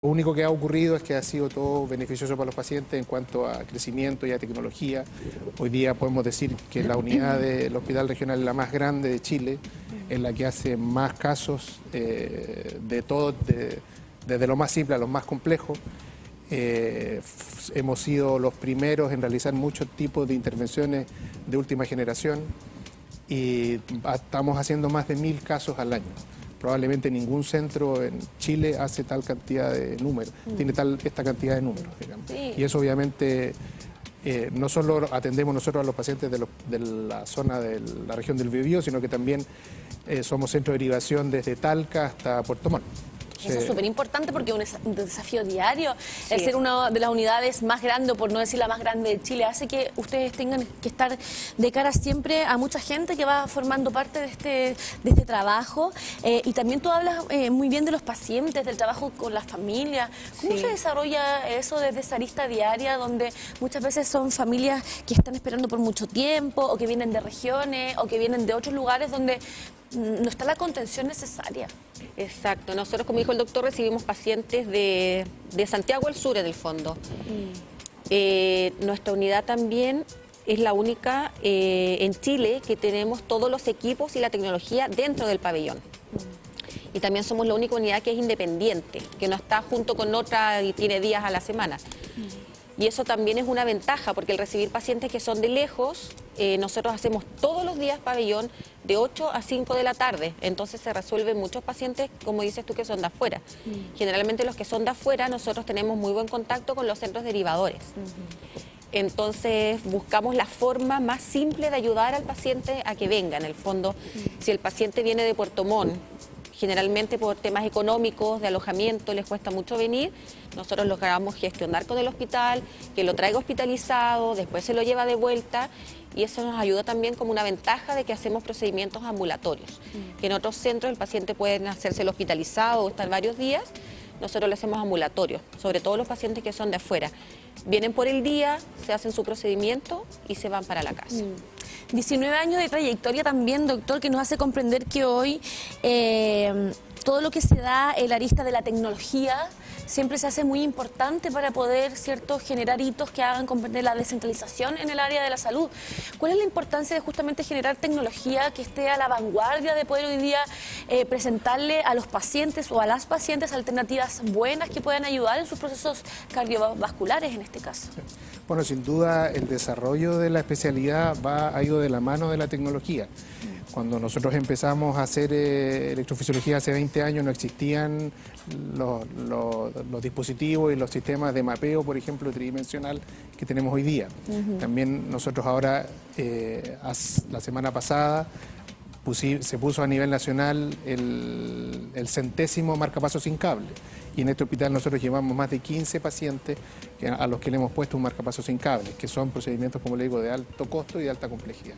Lo único que ha ocurrido es que ha sido todo beneficioso para los pacientes en cuanto a crecimiento y a tecnología. Hoy día podemos decir que la unidad del Hospital Regional es la más grande de Chile, es la que hace más casos de todo, desde lo más simple a lo más complejo. Hemos sido los primeros en realizar muchos tipos de intervenciones de última generación y estamos haciendo más de 1000 casos al año. Probablemente ningún centro en Chile hace tal cantidad de números, tiene esta cantidad de números, digamos. Sí. Y eso obviamente no solo atendemos nosotros a los pacientes de la zona de la región del Biobío, sino que también somos centro de derivación desde Talca hasta Puerto Montt. Eso es súper importante porque es un desafío diario. Sí. El ser una de las unidades más grandes, por no decir la más grande de Chile, hace que ustedes tengan que estar de cara siempre a mucha gente que va formando parte de este trabajo. Y también tú hablas muy bien de los pacientes, del trabajo con las familias. ¿Cómo se desarrolla eso desde esa arista diaria, donde muchas veces son familias que están esperando por mucho tiempo, o que vienen de regiones, o que vienen de otros lugares donde no está la contención necesaria? Exacto. Nosotros, como dijo el doctor, recibimos pacientes de Santiago del Sur, en el fondo. Nuestra unidad también es la única en Chile que tenemos todos los equipos y la tecnología dentro del pabellón. Y también somos la única unidad que es independiente, que no está junto con otra y tiene días a la semana. Y eso también es una ventaja, porque el recibir pacientes que son de lejos, nosotros hacemos todos los días pabellón de 8 a 5 de la tarde. Entonces se resuelven muchos pacientes, como dices tú, que son de afuera. Generalmente los que son de afuera, nosotros tenemos muy buen contacto con los centros derivadores. Entonces buscamos la forma más simple de ayudar al paciente a que venga. En el fondo, si el paciente viene de Puerto Montt, generalmente por temas económicos, de alojamiento, les cuesta mucho venir, nosotros logramos gestionar con el hospital, que lo traiga hospitalizado, después se lo lleva de vuelta, y eso nos ayuda también como una ventaja de que hacemos procedimientos ambulatorios, que en otros centros el paciente puede hacérselo hospitalizado o estar varios días, nosotros lo hacemos ambulatorio, sobre todo los pacientes que son de afuera. Vienen por el día, se hacen su procedimiento y se van para la casa. 19 años de trayectoria también, doctor, que nos hace comprender que hoy todo lo que se da en la arista de la tecnología siempre se hace muy importante para poder, ¿cierto?, generar hitos que hagan comprender la descentralización en el área de la salud. ¿Cuál es la importancia de justamente generar tecnología que esté a la vanguardia de poder hoy día presentarle a los pacientes o a las pacientes alternativas buenas que puedan ayudar en sus procesos cardiovasculares en este caso? Bueno, sin duda el desarrollo de la especialidad ha ido de la mano de la tecnología. Cuando nosotros empezamos a hacer electrofisiología hace 20 años no existían los dispositivos y los sistemas de mapeo, por ejemplo, tridimensional que tenemos hoy día. También nosotros ahora, la semana pasada, se puso a nivel nacional el 100º marcapasos sin cable. Y en este hospital nosotros llevamos más de 15 pacientes a los que le hemos puesto un marcapasos sin cable, que son procedimientos, como le digo, de alto costo y de alta complejidad.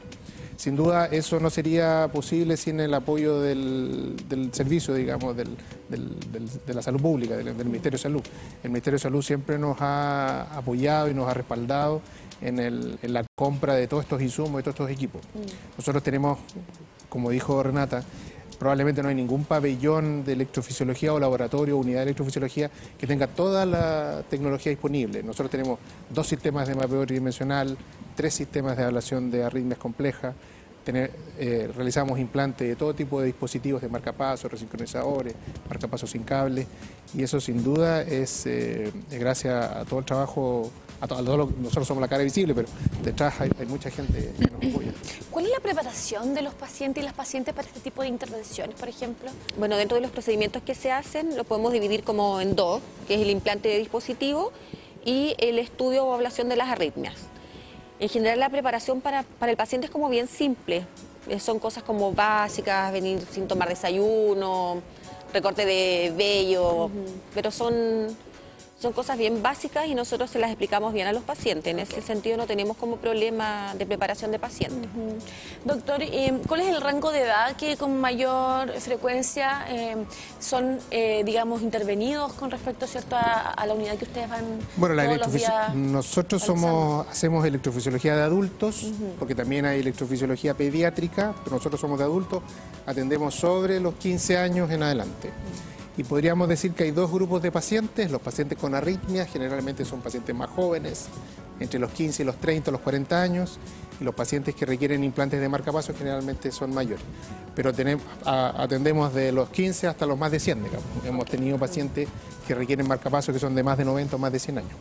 Sin duda eso no sería posible sin el apoyo del servicio, digamos, de la salud pública, del Ministerio de Salud. El Ministerio de Salud siempre nos ha apoyado y nos ha respaldado en la compra de todos estos insumos y todos estos equipos. Nosotros tenemos, como dijo Renata, probablemente no hay ningún pabellón de electrofisiología o laboratorio o unidad de electrofisiología que tenga toda la tecnología disponible. Nosotros tenemos 2 sistemas de mapeo tridimensional, 3 sistemas de ablación de arritmias complejas, realizamos implantes de todo tipo de dispositivos de marcapasos, resincronizadores, marcapasos sin cable, y eso sin duda es gracias a todo el trabajo, nosotros somos la cara visible, pero detrás hay mucha gente que nos apoya. ¿Cuál es la preparación de los pacientes y las pacientes para este tipo de intervenciones, por ejemplo? Bueno, dentro de los procedimientos que se hacen, lo podemos dividir como en 2, que es el implante de dispositivo y el estudio o ablación de las arritmias. En general, la preparación para el paciente es como bien simple. Son cosas como básicas, venir sin tomar desayuno, recorte de vello, pero son cosas bien básicas y nosotros se las explicamos bien a los pacientes. En ese sentido no tenemos como problema de preparación de pacientes. Doctor, ¿cuál es el rango de edad que con mayor frecuencia son, digamos, intervenidos con respecto, ¿cierto?, a la unidad que ustedes van todos los días? Nosotros hacemos electrofisiología de adultos, porque también hay electrofisiología pediátrica, pero nosotros somos de adultos, atendemos sobre los 15 años en adelante. Y podríamos decir que hay dos grupos de pacientes. Los pacientes con arritmias generalmente son pacientes más jóvenes, entre los 15 y los 30, los 40 años, y los pacientes que requieren implantes de marcapasos generalmente son mayores. Pero atendemos de los 15 hasta los más de 100, digamos. Hemos tenido pacientes que requieren marcapasos que son de más de 90 o más de 100 años.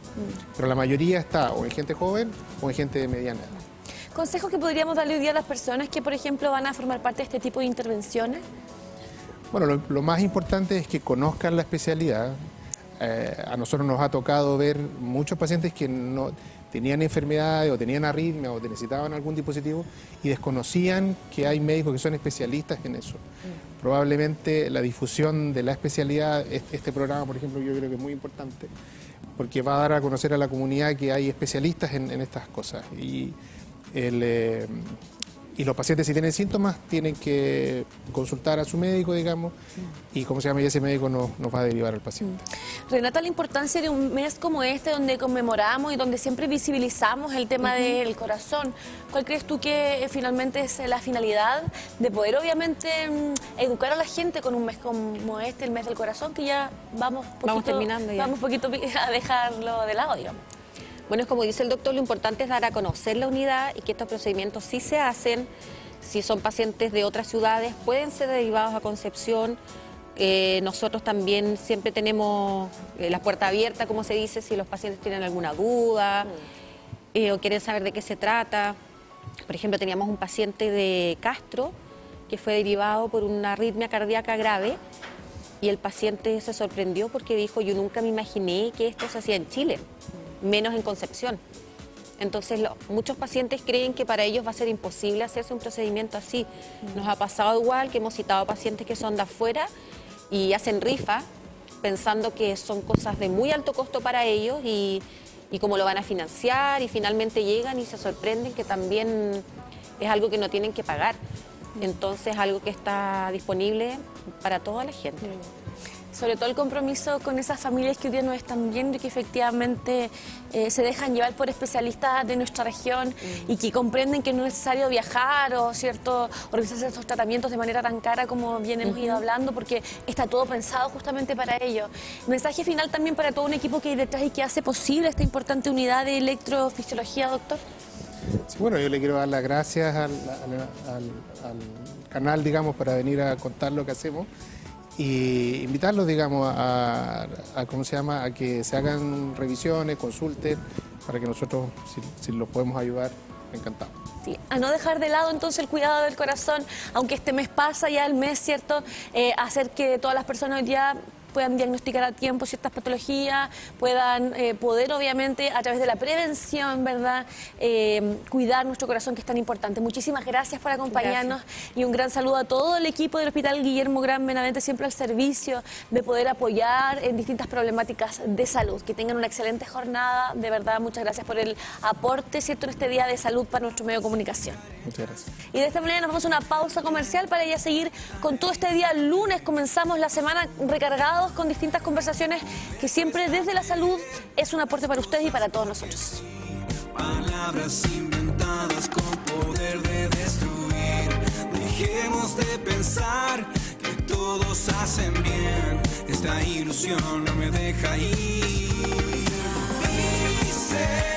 Pero la mayoría está o en gente joven o en gente de mediana edad. ¿Consejos que podríamos darle hoy día a las personas que, por ejemplo, van a formar parte de este tipo de intervenciones? Bueno, lo más importante es que conozcan la especialidad. A nosotros nos ha tocado ver muchos pacientes que no tenían enfermedades o tenían arritmia o necesitaban algún dispositivo y desconocían que hay médicos que son especialistas en eso. Probablemente la difusión de la especialidad, este programa, por ejemplo, yo creo que es muy importante porque va a dar a conocer a la comunidad que hay especialistas en estas cosas. Y los pacientes, si tienen síntomas, tienen que consultar a su médico, digamos, y y ese médico nos va a derivar al paciente. Renata, la importancia de un mes como este, donde conmemoramos y donde siempre visibilizamos el tema del corazón, ¿cuál crees tú que finalmente es la finalidad de poder, obviamente, educar a la gente con un mes como este, el mes del corazón, que ya vamos terminando ya. Vamos poquito a dejarlo de lado, digamos? Bueno, es como dice el doctor, lo importante es dar a conocer la unidad y que estos procedimientos sí se hacen. Si son pacientes de otras ciudades, pueden ser derivados a Concepción. Nosotros también siempre tenemos la puerta abierta, como se dice, si los pacientes tienen alguna duda o quieren saber de qué se trata. Por ejemplo, teníamos un paciente de Castro que fue derivado por una arritmia cardíaca grave y el paciente se sorprendió porque dijo, yo nunca me imaginé que esto se hacía en Chile, menos en Concepción. Entonces muchos pacientes creen que para ellos va a ser imposible hacerse un procedimiento así. Nos ha pasado igual que hemos citado pacientes que son de afuera y hacen rifa pensando que son cosas de muy alto costo para ellos y cómo lo van a financiar, y finalmente llegan y se sorprenden que también es algo que no tienen que pagar. Entonces algo que está disponible para toda la gente. Sobre todo el compromiso con esas familias que hoy día nos están viendo y que efectivamente se dejan llevar por especialistas de nuestra región y que comprenden que no es necesario viajar o organizarse estos tratamientos de manera tan cara como bien hemos ido hablando, porque está todo pensado justamente para ello. Mensaje final también para todo un equipo que hay detrás y que hace posible esta importante unidad de electrofisiología, doctor. Sí, bueno, yo le quiero dar las gracias al canal, digamos, para venir a contar lo que hacemos. Y invitarlos, digamos, a que se hagan revisiones, consulten, para que nosotros, si los podemos ayudar, encantado. Sí, a no dejar de lado entonces el cuidado del corazón, aunque este mes pasa ya el mes, ¿cierto? Hacer que todas las personas ya puedan diagnosticar a tiempo ciertas patologías, puedan poder, obviamente, a través de la prevención, ¿verdad?, cuidar nuestro corazón, que es tan importante. Muchísimas gracias por acompañarnos y un gran saludo a todo el equipo del Hospital Guillermo Gran Benavente, siempre al servicio de poder apoyar en distintas problemáticas de salud. Que tengan una excelente jornada, de verdad, muchas gracias por el aporte, ¿cierto?, en este día de salud para nuestro medio de comunicación. Muchas gracias. Y de esta manera nos vamos a una pausa comercial para ya seguir con todo este día lunes. Comenzamos la semana recargados con distintas conversaciones que siempre desde la salud es un aporte para ustedes y para todos nosotros. Palabras inventadas con poder de destruir. Dejemos de pensar que todos hacen bien. Esta ilusión no me deja ir. Y sé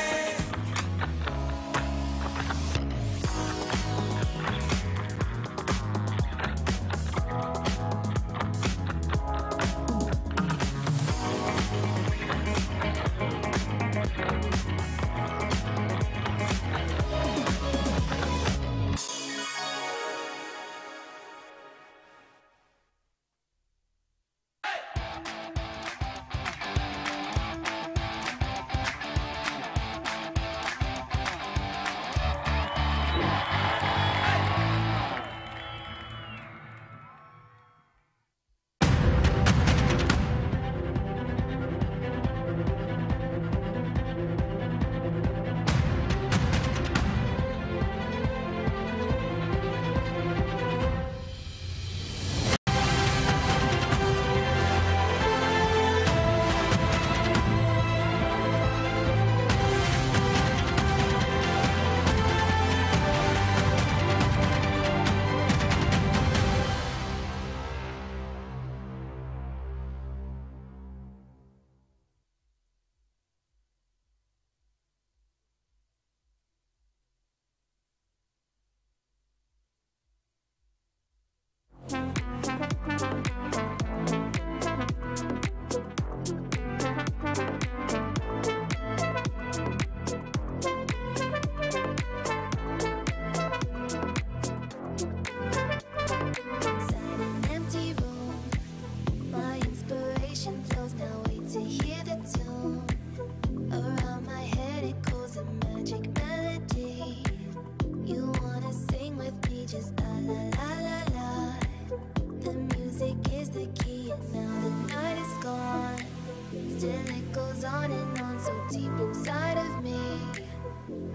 And it goes on so deep inside of me.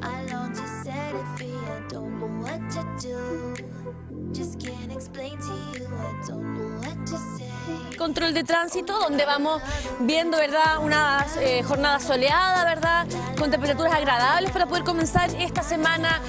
I long to set it free, I don't know what to do. Just can't explain to you, I don't know what to say. Control de tránsito, donde vamos viendo, ¿verdad?, una jornada soleada, ¿verdad?, con temperaturas agradables para poder comenzar esta semana,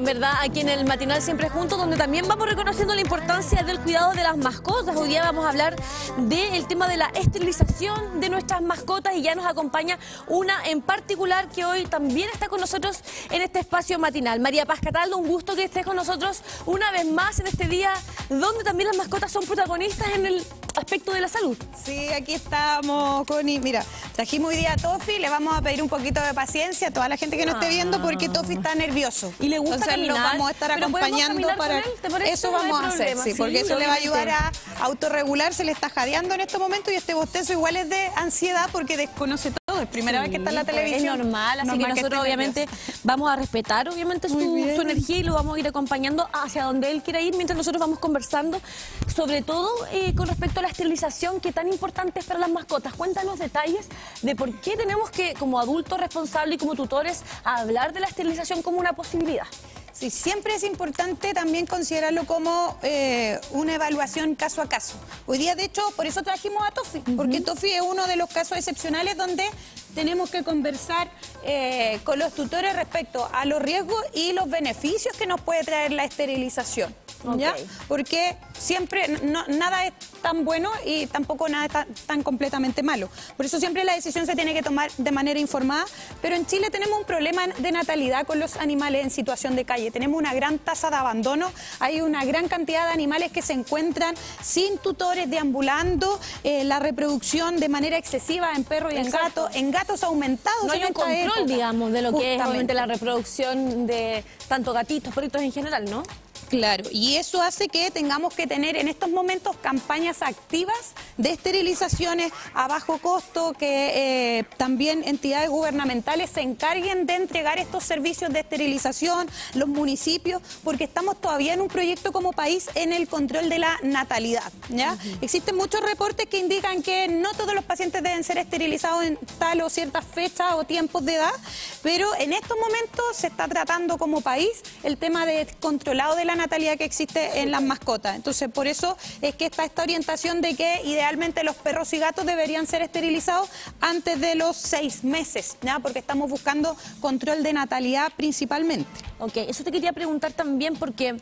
¿verdad?, aquí en el Matinal Siempre Juntos, donde también vamos reconociendo la importancia del cuidado de las mascotas. Hoy día vamos a hablar del tema de la esterilización de nuestras mascotas y ya nos acompaña una en particular que hoy también está con nosotros en este espacio matinal. María Paz Cataldo, un gusto que estés con nosotros una vez más en este día donde también las mascotas son protagonistas en el aspecto de la salud. Sí, aquí estamos, Connie. Mira, trajimos hoy día a Tofi, le vamos a pedir un poquito de paciencia a toda la gente que nos esté viendo porque Tofi está nervioso. Y le gusta Entonces caminar. lo vamos a estar acompañando para... Él, ¿te parece? Eso No hay vamos a hacer, problema. sí, porque eso le va a ayudar obviamente. a autorregularse, le está jadeando en este momento y este bostezo igual es de ansiedad porque desconoce todo. Es primera vez que está en la televisión. Es normal, así que nosotros obviamente vamos a respetar obviamente su energía y lo vamos a ir acompañando hacia donde él quiera ir mientras nosotros vamos conversando, sobre todo con respecto a la esterilización que tan importante es para las mascotas. Cuéntanos detalles de por qué tenemos que, como adultos responsables y como tutores, hablar de la esterilización como una posibilidad. Sí, siempre es importante también considerarlo como una evaluación caso a caso. Hoy día, de hecho, por eso trajimos a Tofi, porque Tofi es uno de los casos excepcionales donde tenemos que conversar con los tutores respecto a los riesgos y los beneficios que nos puede traer la esterilización. ¿Ya? Porque siempre nada es tan bueno y tampoco nada es tan completamente malo. Por eso siempre la decisión se tiene que tomar de manera informada, pero en Chile tenemos un problema de natalidad con los animales en situación de calle. Tenemos una gran tasa de abandono, hay una gran cantidad de animales que se encuentran sin tutores, deambulando, la reproducción de manera excesiva en perros y en gatos aumentados. No hay un control, digamos, de lo que es obviamente la reproducción de tanto gatitos, perritos en general, ¿no? Claro, y eso hace que tengamos que tener en estos momentos campañas activas de esterilizaciones a bajo costo, que también entidades gubernamentales se encarguen de entregar estos servicios de esterilización, los municipios, porque estamos todavía en un proyecto como país en el control de la natalidad, ¿ya? Existen muchos reportes que indican que no todos los pacientes deben ser esterilizados en tal o ciertas fechas o tiempos de edad, pero en estos momentos se está tratando como país el tema de controlado de la natalidad que existe en las mascotas. Entonces, por eso es que está esta orientación de que idealmente los perros y gatos deberían ser esterilizados antes de los 6 meses, ¿ya? Porque estamos buscando control de natalidad principalmente. Ok, eso te quería preguntar también porque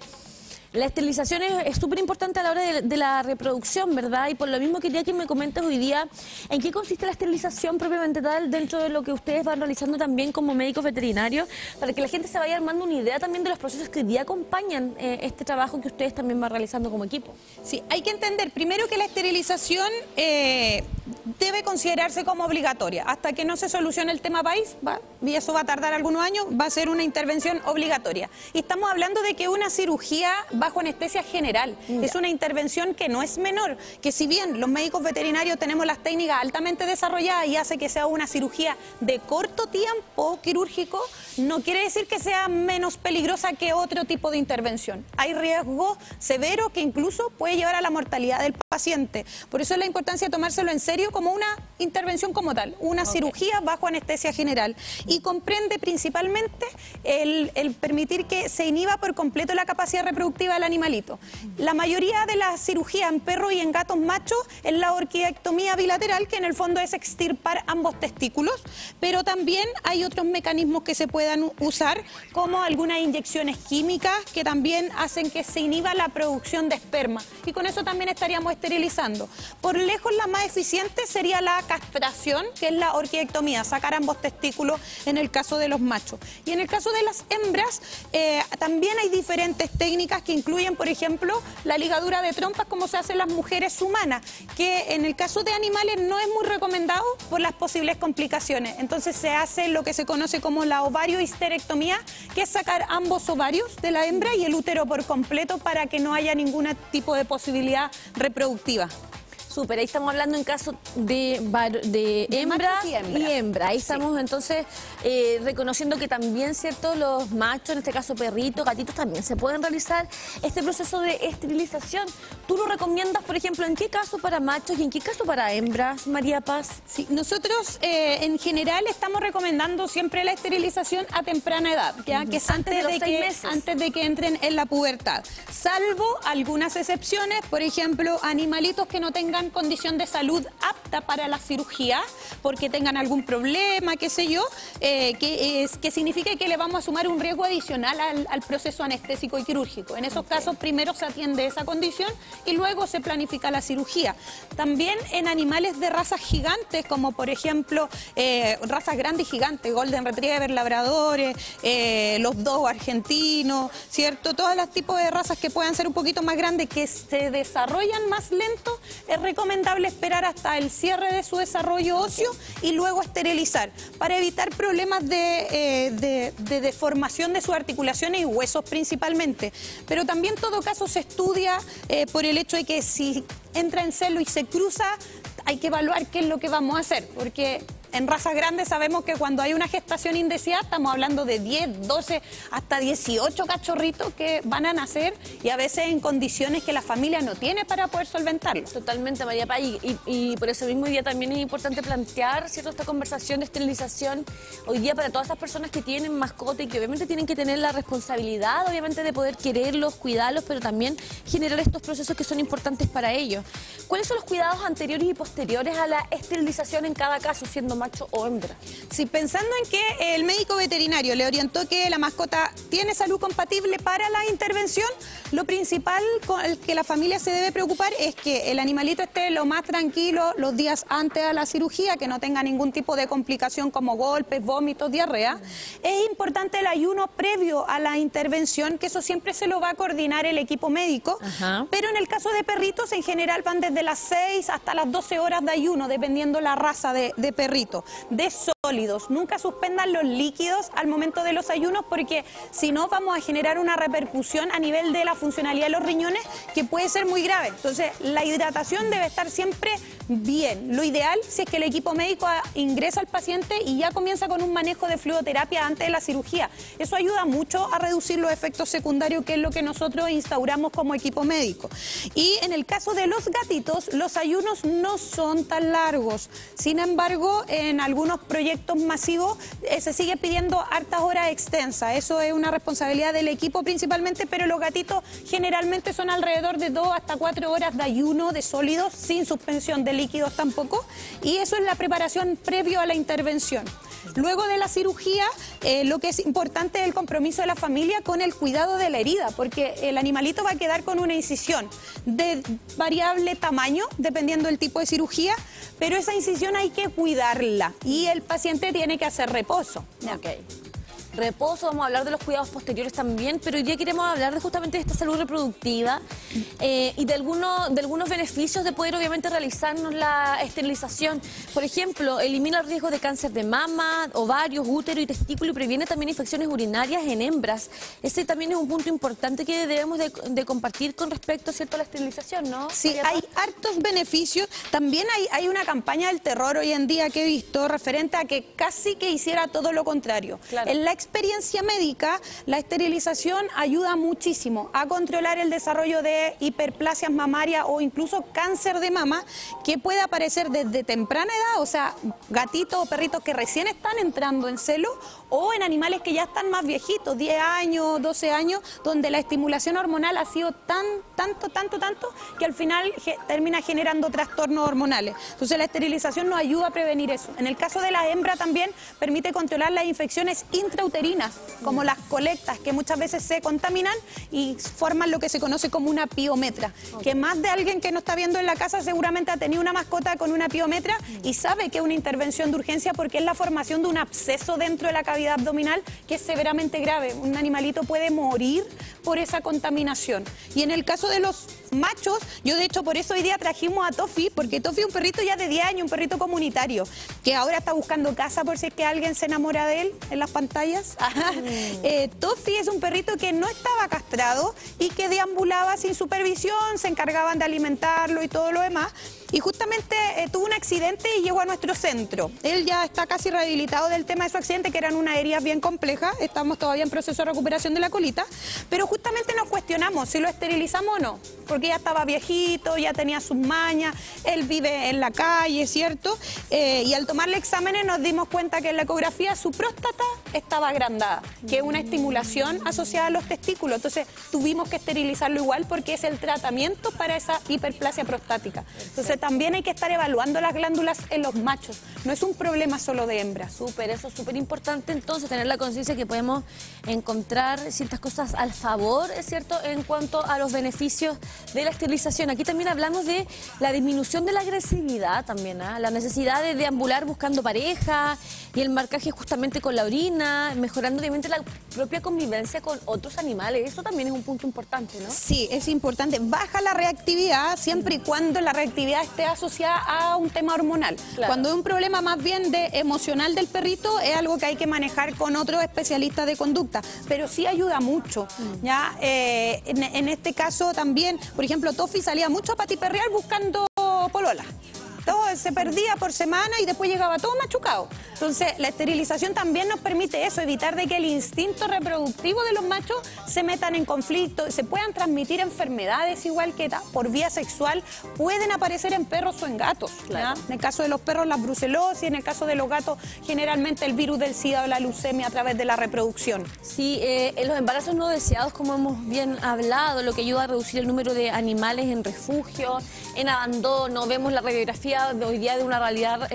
la esterilización es súper importante a la hora de la reproducción, ¿verdad? Y por lo mismo quería que me comentes hoy día en qué consiste la esterilización propiamente tal dentro de lo que ustedes van realizando también como médicos veterinarios, para que la gente se vaya armando una idea también de los procesos que hoy día acompañan este trabajo que ustedes también van realizando como equipo. Sí, hay que entender primero que la esterilización debe considerarse como obligatoria. Hasta que no se solucione el tema país, y eso va a tardar algunos años, va a ser una intervención obligatoria. Y estamos hablando de que una cirugía bajo anestesia general es una intervención que no es menor, que si bien los médicos veterinarios tenemos las técnicas altamente desarrolladas y hace que sea una cirugía de corto tiempo quirúrgico, no quiere decir que sea menos peligrosa que otro tipo de intervención. Hay riesgo severo que incluso puede llevar a la mortalidad del paciente. Por eso es la importancia de tomárselo en serio como una intervención como tal, una cirugía bajo anestesia general. Y comprende principalmente el permitir que se inhiba por completo la capacidad reproductiva del animalito. La mayoría de las cirugías en perros y en gatos machos es la orquidectomía bilateral, que en el fondo es extirpar ambos testículos, pero también hay otros mecanismos que se puedan usar, como algunas inyecciones químicas que también hacen que se inhiba la producción de esperma, y con eso también estaríamos esterilizando. Por lejos la más eficiente sería la castración, que es la orquidectomía, sacar ambos testículos en el caso de los machos. Y en el caso de las hembras también hay diferentes técnicas que incluyen, por ejemplo, la ligadura de trompas, como se hace en las mujeres humanas, que en el caso de animales no es muy recomendado por las posibles complicaciones. Entonces se hace lo que se conoce como la ovariohisterectomía, que es sacar ambos ovarios de la hembra y el útero por completo para que no haya ningún tipo de posibilidad reproductiva. Súper, ahí estamos hablando en caso de hembras y hembra. Ahí estamos entonces reconociendo que también, ¿cierto?, los machos, en este caso perritos, gatitos, también se pueden realizar este proceso de esterilización. ¿Tú lo recomiendas, por ejemplo, en qué caso para machos y en qué caso para hembras, María Paz? Sí, nosotros en general estamos recomendando siempre la esterilización a temprana edad, ¿ya? Que es antes de que entren en la pubertad, salvo algunas excepciones, por ejemplo, animalitos que no tengan condición de salud apta para la cirugía, porque tengan algún problema, qué sé yo, que signifique que le vamos a sumar un riesgo adicional al proceso anestésico y quirúrgico. En esos casos primero se atiende esa condición y luego se planifica la cirugía. También en animales de razas gigantes, como por ejemplo razas grandes y gigantes, Golden Retriever, Labradores, los Dogo argentinos, ¿cierto? Todos los tipos de razas que puedan ser un poquito más grandes, que se desarrollan más lento, es recomendable esperar hasta el cierre de su desarrollo óseo y luego esterilizar, para evitar problemas de deformación de sus articulaciones y huesos principalmente. Pero también en todo caso se estudia por el hecho de que si entra en celo y se cruza, hay que evaluar qué es lo que vamos a hacer, porque en razas grandes sabemos que cuando hay una gestación indeseada estamos hablando de 10, 12, hasta 18 cachorritos que van a nacer y a veces en condiciones que la familia no tiene para poder solventarlo. Totalmente, María Paz, y por ese mismo día también es importante plantear, ¿cierto?, esta conversación de esterilización hoy día para todas esas personas que tienen mascotas y que obviamente tienen que tener la responsabilidad, obviamente, de poder quererlos, cuidarlos, pero también generar estos procesos que son importantes para ellos. ¿Cuáles son los cuidados anteriores y posteriores a la esterilización en cada caso, siendo macho o hembra? Sí, pensando en que el médico veterinario le orientó que la mascota tiene salud compatible para la intervención, lo principal con el que la familia se debe preocupar es que el animalito esté lo más tranquilo los días antes de la cirugía, que no tenga ningún tipo de complicación como golpes, vómitos, diarrea. Es importante el ayuno previo a la intervención, que eso siempre se lo va a coordinar el equipo médico. Pero en el caso de perritos, en general van desde las 6 hasta las 12 horas de ayuno, dependiendo la raza de perrito. De sólidos, nunca suspendan los líquidos al momento de los ayunos, porque si no vamos a generar una repercusión a nivel de la funcionalidad de los riñones que puede ser muy grave. Entonces la hidratación debe estar siempre bien. Lo ideal, si es que el equipo médico ingresa al paciente y ya comienza con un manejo de fluidoterapia antes de la cirugía. Eso ayuda mucho a reducir los efectos secundarios, que es lo que nosotros instauramos como equipo médico. Y en el caso de los gatitos, los ayunos no son tan largos. Sin embargo, en algunos proyectos masivos se sigue pidiendo hartas horas extensas. Eso es una responsabilidad del equipo principalmente, pero los gatitos generalmente son alrededor de 2 hasta 4 horas de ayuno de sólidos, sin suspensión de líquidos tampoco, y eso es la preparación previo a la intervención. Luego de la cirugía, lo que es importante es el compromiso de la familia con el cuidado de la herida, porque el animalito va a quedar con una incisión de variable tamaño, dependiendo del tipo de cirugía, pero esa incisión hay que cuidarla y el paciente tiene que hacer reposo. Okay. Reposo, vamos a hablar de los cuidados posteriores también, pero hoy día queremos hablar de justamente de esta salud reproductiva y de algunos beneficios de poder obviamente realizarnos la esterilización. Por ejemplo, elimina el riesgo de cáncer de mama, ovarios, útero y testículo, y previene también infecciones urinarias en hembras. Ese también es un punto importante que debemos de compartir con respecto, ¿cierto?, a la esterilización, ¿no? Sí, hay hartos beneficios. También hay una campaña del terror hoy en día que he visto referente a que casi que hiciera todo lo contrario. Claro. En la experiencia médica, la esterilización ayuda muchísimo a controlar el desarrollo de hiperplasias mamarias o incluso cáncer de mama, que puede aparecer desde temprana edad, o sea, gatitos o perritos que recién están entrando en celo, o en animales que ya están más viejitos, 10 años, 12 años, donde la estimulación hormonal ha sido tanto, que al final termina generando trastornos hormonales. Entonces la esterilización nos ayuda a prevenir eso. En el caso de la hembra también permite controlar las infecciones intrauterinas, como las colectas, que muchas veces se contaminan y forman lo que se conoce como una piometra, que más de alguien que nos está viendo en la casa seguramente ha tenido una mascota con una piometra y sabe que es una intervención de urgencia, porque es la formación de un absceso dentro de la cavidad abdominal que es severamente grave. Un animalito puede morir por esa contaminación. Y en el caso de los machos, yo de hecho por eso hoy día trajimos a Tofi, porque Tofi es un perrito ya de 10 años, un perrito comunitario, que ahora está buscando casa por si es que alguien se enamora de él en las pantallas. gracias. Tofi es un perrito que no estaba castrado y que deambulaba sin supervisión, se encargaban de alimentarlo y todo lo demás. Y justamente tuvo un accidente y llegó a nuestro centro. Él ya está casi rehabilitado del tema de su accidente, que eran unas heridas bien complejas. Estamos todavía en proceso de recuperación de la colita. Pero justamente nos cuestionamos si lo esterilizamos o no. Porque ya estaba viejito, ya tenía sus mañas, él vive en la calle, ¿cierto? Y al tomarle exámenes nos dimos cuenta que en la ecografía su próstata estaba agrandada, que es una estimulación asociada a los testículos. Entonces tuvimos que esterilizarlo igual porque es el tratamiento para esa hiperplasia prostática. Entonces también hay que estar evaluando las glándulas en los machos. No es un problema solo de hembras. Súper, eso es súper importante entonces, tener la conciencia que podemos encontrar ciertas cosas al favor, ¿es cierto?, en cuanto a los beneficios de la esterilización. Aquí también hablamos de la disminución de la agresividad también, ¿eh? La necesidad de deambular buscando pareja y el marcaje justamente con la orina, mejorando obviamente la propia convivencia con otros animales. Eso también es un punto importante, ¿no? Sí, es importante. Baja la reactividad siempre y cuando la reactividad esté asociada a un tema hormonal. Claro. Cuando es un problema más bien de emocional del perrito, es algo que hay que manejar con otros especialistas de conducta, pero sí ayuda mucho. ¿Ya? En este caso también, por ejemplo, Tofi salía mucho a patiperrear buscando polola. Todo se perdía por semana y después llegaba todo machucado. Entonces, la esterilización también nos permite eso, evitar de que el instinto reproductivo de los machos se metan en conflicto, se puedan transmitir enfermedades igual que por vía sexual, pueden aparecer en perros o en gatos. Claro. En el caso de los perros, la brucelosis, en el caso de los gatos, generalmente el virus del SIDA o la leucemia a través de la reproducción. Sí, en los embarazos no deseados, como hemos bien hablado, lo que ayuda a reducir el número de animales en refugio, en abandono. Vemos la radiografía de hoy día de una realidad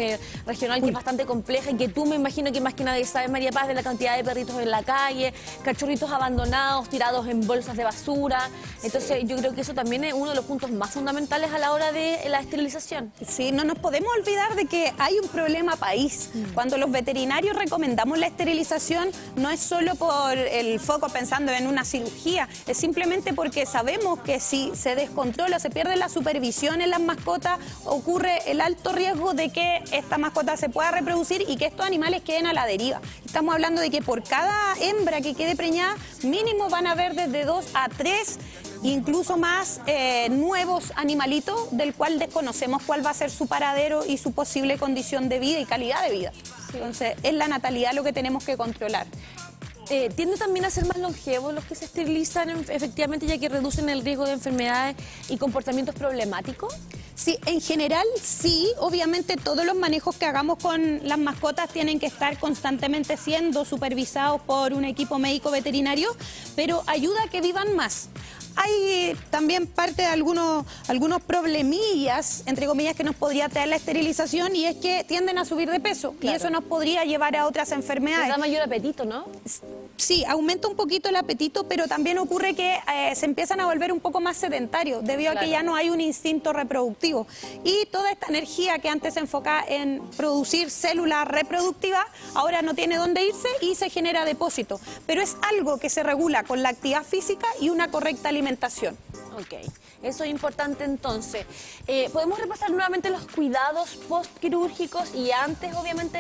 regional que es bastante compleja y que tú, me imagino que más que nadie sabes, María Paz, de la cantidad de perritos en la calle, cachorritos abandonados, tirados en bolsas de basura. Entonces yo creo que eso también es uno de los puntos más fundamentales a la hora de la esterilización. Sí, no nos podemos olvidar de que hay un problema país. Cuando los veterinarios recomendamos la esterilización, no es solo por el foco pensando en una cirugía, es simplemente porque sabemos que si se descontrola, se pierde la supervisión en las mascotas, ocurre el alto riesgo de que esta mascota se pueda reproducir y que estos animales queden a la deriva. Estamos hablando de que por cada hembra que quede preñada, mínimo van a haber desde 2 a 3, incluso más, nuevos animalitos del cual desconocemos cuál va a ser su paradero y su posible condición de vida y calidad de vida. Entonces, es la natalidad lo que tenemos que controlar. ¿Tienden también a ser más longevos los que se esterilizan, efectivamente, ya que reducen el riesgo de enfermedades y comportamientos problemáticos? Sí, en general sí, obviamente todos los manejos que hagamos con las mascotas tienen que estar constantemente siendo supervisados por un equipo médico veterinario, pero ayuda a que vivan más. Hay también parte de algunos problemillas, entre comillas, que nos podría traer la esterilización, y es que tienden a subir de peso. Claro. Y eso nos podría llevar a otras enfermedades. Les da mayor apetito, ¿no? Sí, aumenta un poquito el apetito, pero también ocurre que se empiezan a volver un poco más sedentarios, debido a que ya no hay un instinto reproductivo. Y toda esta energía que antes se enfocaba en producir células reproductivas, ahora no tiene dónde irse y se genera depósito. Pero es algo que se regula con la actividad física y una correcta alimentación. Ok, eso es importante entonces. ¿Podemos repasar nuevamente los cuidados postquirúrgicos y antes, obviamente,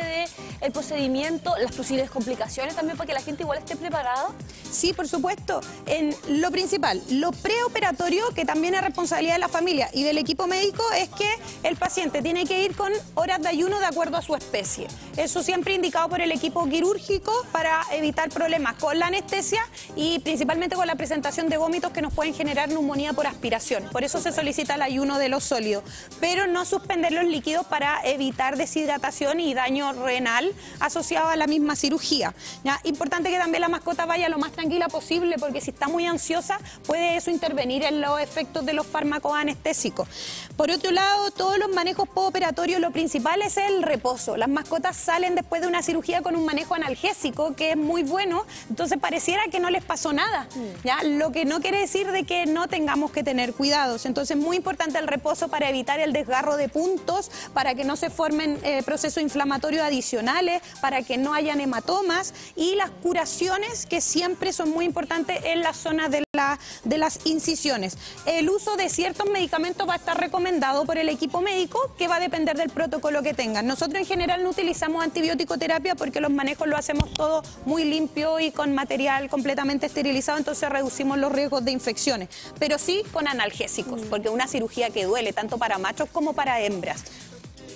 del procedimiento, las posibles complicaciones también, para que la gente igual esté preparada? Sí, por supuesto. En lo principal, lo preoperatorio, que también es responsabilidad de la familia y del equipo médico, es que el paciente tiene que ir con horas de ayuno de acuerdo a su especie. Eso siempre indicado por el equipo quirúrgico para evitar problemas con la anestesia y principalmente con la presentación de vómitos que nos pueden generar neumonía por aspiración. Por eso se solicita el ayuno de los sólidos, pero no suspender los líquidos para evitar deshidratación y daño renal asociado a la misma cirugía. ¿Ya? Importante que también la mascota vaya lo más tranquila posible, porque si está muy ansiosa puede eso intervenir en los efectos de los fármacos anestésicos. Por otro lado, todos los manejos postoperatorios, lo principal es el reposo. Las mascotas salen después de una cirugía con un manejo analgésico que es muy bueno, entonces pareciera que no les pasó nada, ¿ya? Lo que no quiere decir de que no tengamos que tener cuidados. Entonces, muy importante el reposo para evitar el desgarro de puntos, para que no se formen procesos inflamatorios adicionales superficiales, para que no hayan hematomas, y las curaciones, que siempre son muy importantes en la zona de las incisiones. El uso de ciertos medicamentos va a estar recomendado por el equipo médico, que va a depender del protocolo que tengan. Nosotros en general no utilizamos antibiótico-terapia porque los manejos lo hacemos todo muy limpio y con material completamente esterilizado, entonces reducimos los riesgos de infecciones, pero sí con analgésicos, porque es una cirugía que duele tanto para machos como para hembras.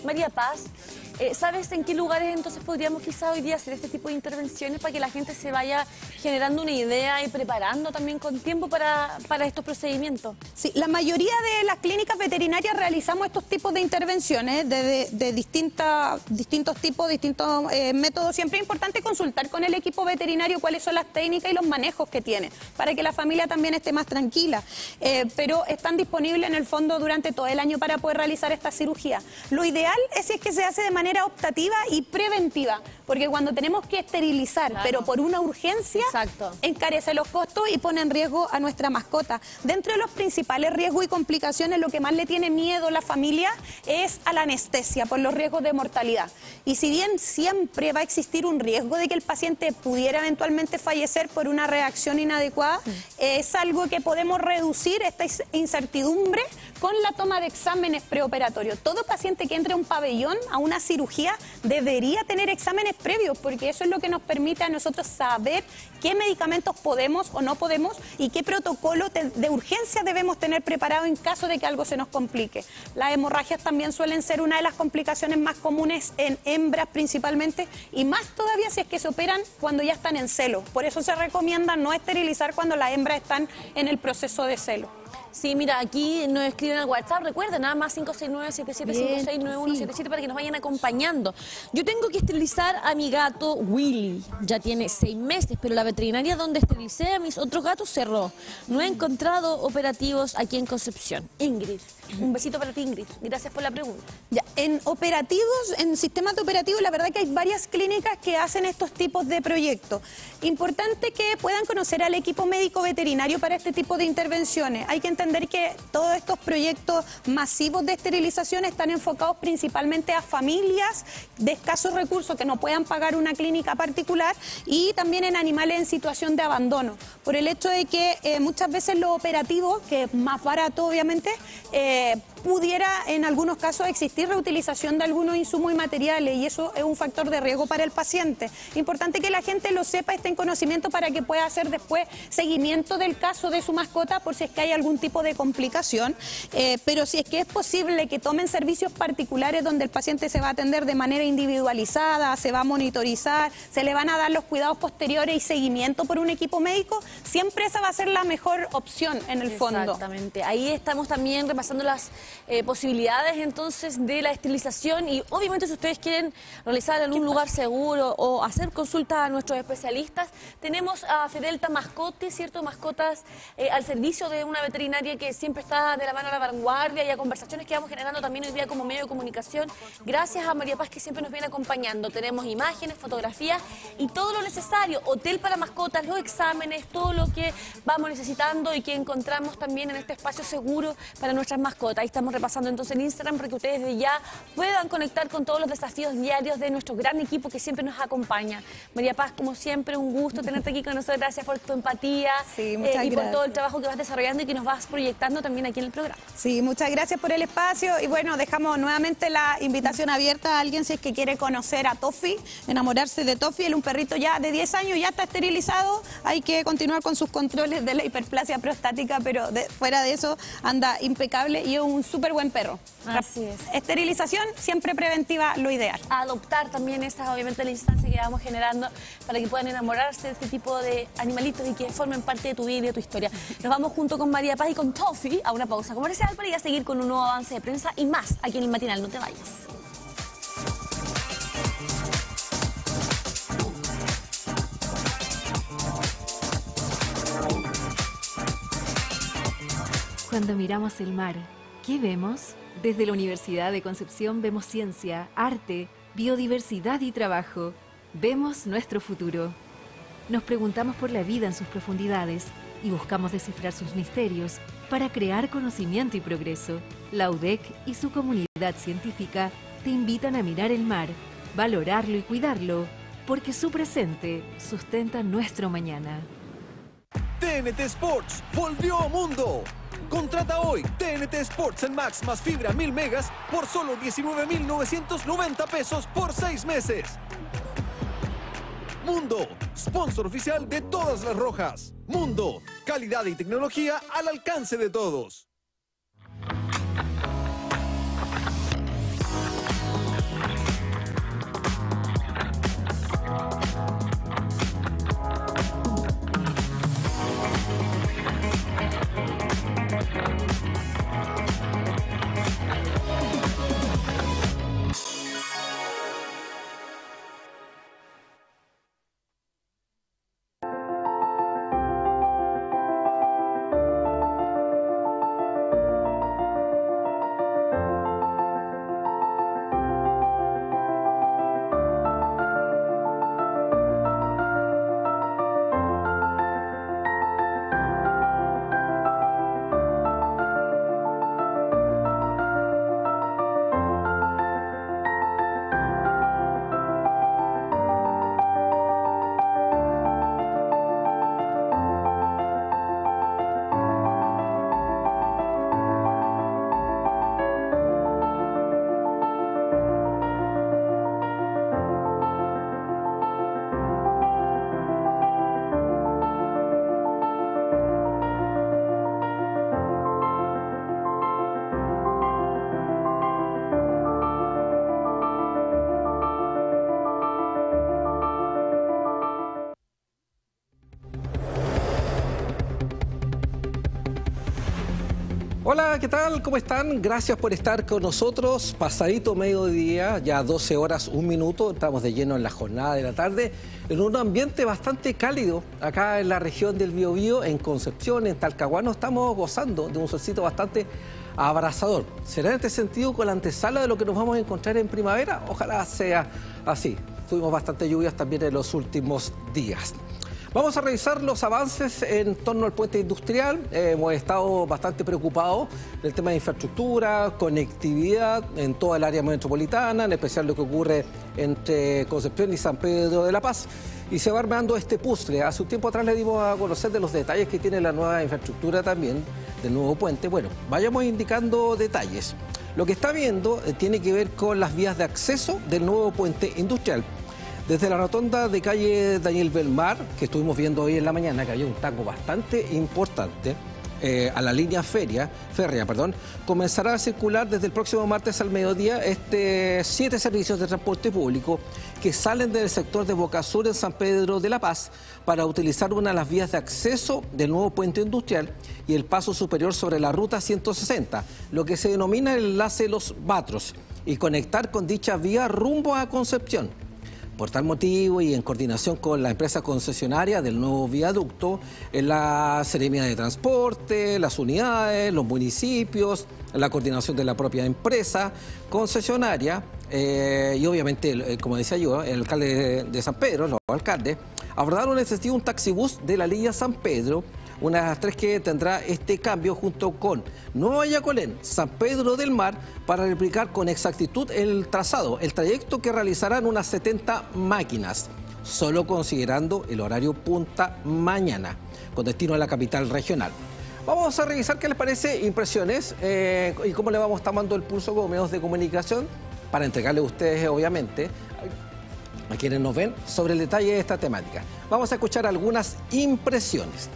María Paz, ¿sabes en qué lugares entonces podríamos quizá hoy día hacer este tipo de intervenciones para que la gente se vaya generando una idea y preparando también con tiempo para estos procedimientos? Sí, la mayoría de las clínicas veterinarias realizamos estos tipos de intervenciones de distintos tipos, distintos métodos. Siempre es importante consultar con el equipo veterinario cuáles son las técnicas y los manejos que tiene, para que la familia también esté más tranquila. Pero están disponibles en el fondo durante todo el año para poder realizar esta cirugía. Lo ideal es que se hace de manera optativa y preventiva, porque cuando tenemos que esterilizar, claro, pero por una urgencia, exacto, encarece los costos y pone en riesgo a nuestra mascota. Dentro de los principales riesgos y complicaciones, lo que más le tiene miedo a la familia es a la anestesia, por los riesgos de mortalidad. Y si bien siempre va a existir un riesgo de que el paciente pudiera eventualmente fallecer por una reacción inadecuada, es algo que podemos reducir, esta incertidumbre, con la toma de exámenes preoperatorios. Todo paciente que entre a un pabellón, a una cirugía, debería tener exámenes previos, porque eso es lo que nos permite a nosotros saber qué medicamentos podemos o no podemos y qué protocolo de urgencia debemos tener preparado en caso de que algo se nos complique. Las hemorragias también suelen ser una de las complicaciones más comunes en hembras principalmente, y más todavía si es que se operan cuando ya están en celo. Por eso se recomienda no esterilizar cuando las hembras están en el proceso de celo. Sí, mira, aquí nos escriben al WhatsApp, recuerden, nada más 569-7756-9177 para que nos vayan acompañando. Yo tengo que esterilizar a mi gato Willy, ya tiene 6 meses, pero la veterinaria donde esterilicé a mis otros gatos cerró. No he encontrado operativos aquí en Concepción. Ingrid, un besito para ti, Ingrid, gracias por la pregunta. Ya, en operativos, en sistemas de operativos, la verdad que hay varias clínicas que hacen estos tipos de proyectos. Importante que puedan conocer al equipo médico veterinario para este tipo de intervenciones. Hay que entender que todos estos proyectos masivos de esterilización están enfocados principalmente a familias de escasos recursos que no puedan pagar una clínica particular, y también en animales en situación de abandono, por el hecho de que muchas veces los operativos, que es más barato obviamente, pudiera en algunos casos existir reutilización de algunos insumos y materiales, y eso es un factor de riesgo para el paciente. Importante que la gente lo sepa, esté en conocimiento, para que pueda hacer después seguimiento del caso de su mascota por si es que hay algún tipo de complicación, pero si es que es posible que tomen servicios particulares donde el paciente se va a atender de manera individualizada, se va a monitorizar, se le van a dar los cuidados posteriores y seguimiento por un equipo médico, siempre esa va a ser la mejor opción en el fondo. Exactamente, ahí estamos también repasando las posibilidades entonces de la esterilización, y obviamente si ustedes quieren realizar en un lugar seguro o hacer consulta a nuestros especialistas, tenemos a Fedelta Mascotes, ¿cierto? Mascotas al servicio de una veterinaria que siempre está de la mano a la vanguardia, y a conversaciones que vamos generando también hoy día como medio de comunicación, gracias a María Paz, que siempre nos viene acompañando. Tenemos imágenes, fotografías y todo lo necesario, hotel para mascotas, los exámenes, todo lo que vamos necesitando y que encontramos también en este espacio seguro para nuestras mascotas. Ahí estamos repasando entonces en Instagram para que ustedes de ya puedan conectar con todos los desafíos diarios de nuestro gran equipo que siempre nos acompaña. María Paz, como siempre, un gusto tenerte aquí con nosotros. Gracias por tu empatía, sí, muchas y gracias por todo el trabajo que vas desarrollando y que nos vas proyectando también aquí en el programa. Sí, muchas gracias por el espacio, y bueno, dejamos nuevamente la invitación abierta a alguien si es que quiere conocer a Tofi, enamorarse de Tofi. Él es un perrito ya de 10 años, ya está esterilizado, hay que continuar con sus controles de la hiperplasia prostática, pero fuera de eso anda impecable y es un súper buen perro. Así es. Esterilización siempre preventiva, lo ideal. Adoptar también esa, obviamente, la instancia que vamos generando para que puedan enamorarse de este tipo de animalitos y que formen parte de tu vida y de tu historia. Nos vamos junto con María Paz y con Tofi a una pausa comercial para ir a seguir con un nuevo avance de prensa y más aquí en el Matinal. No te vayas. Cuando miramos el mar, ¿qué vemos? Desde la Universidad de Concepción vemos ciencia, arte, biodiversidad y trabajo. Vemos nuestro futuro. Nos preguntamos por la vida en sus profundidades y buscamos descifrar sus misterios para crear conocimiento y progreso. La UDEC y su comunidad científica te invitan a mirar el mar valorarlo y cuidarlo, porque su presente sustenta nuestro mañana. TNT Sports volvió a Mundo. Contrata hoy TNT Sports en Max más fibra 1000 megas por solo 19,990 pesos por 6 meses. Mundo, sponsor oficial de todas las rojas. Mundo, calidad y tecnología al alcance de todos. Hola, ¿qué tal? ¿Cómo están? Gracias por estar con nosotros. Pasadito mediodía, ya 12 horas, 1 minuto. Estamos de lleno en la jornada de la tarde, en un ambiente bastante cálido. Acá en la región del Biobío, en Concepción, en Talcahuano, estamos gozando de un solcito bastante abrasador. ¿Será en este sentido con la antesala de lo que nos vamos a encontrar en primavera? Ojalá sea así. Tuvimos bastante lluvias también en los últimos días. Vamos a revisar los avances en torno al puente industrial. Hemos estado bastante preocupados del tema de infraestructura, conectividad en toda el área metropolitana, en especial lo que ocurre entre Concepción y San Pedro de la Paz. Y se va armando este puzzle. Hace un tiempo atrás le dimos a conocer de los detalles que tiene la nueva infraestructura también, del nuevo puente. Bueno, vayamos indicando detalles. Lo que está viendo tiene que ver con las vías de acceso del nuevo puente industrial. Desde la rotonda de calle Daniel Belmar, que estuvimos viendo hoy en la mañana, que había un taco bastante importante, a la línea férrea, comenzará a circular desde el próximo martes al mediodía 7 servicios de transporte público que salen del sector de Boca Sur en San Pedro de la Paz para utilizar una de las vías de acceso del nuevo puente industrial y el paso superior sobre la ruta 160, lo que se denomina el enlace Los Batros, y conectar con dicha vía rumbo a Concepción. Por tal motivo y en coordinación con la empresa concesionaria del nuevo viaducto, la Seremía de Transporte, las unidades, los municipios, la coordinación de la propia empresa concesionaria y obviamente, como decía yo, el alcalde de San Pedro, los alcaldes, abordaron un taxibús de la línea San Pedro, una de las 3 que tendrá este cambio junto con Nueva Yacolén, San Pedro del Mar, para replicar con exactitud el trazado, el trayecto que realizarán unas 70 máquinas, solo considerando el horario punta mañana, con destino a la capital regional. Vamos a revisar qué les parece, impresiones y cómo le vamos tomando el pulso como medios de comunicación para entregarle a ustedes, obviamente, a quienes nos ven, sobre el detalle de esta temática. Vamos a escuchar algunas impresiones.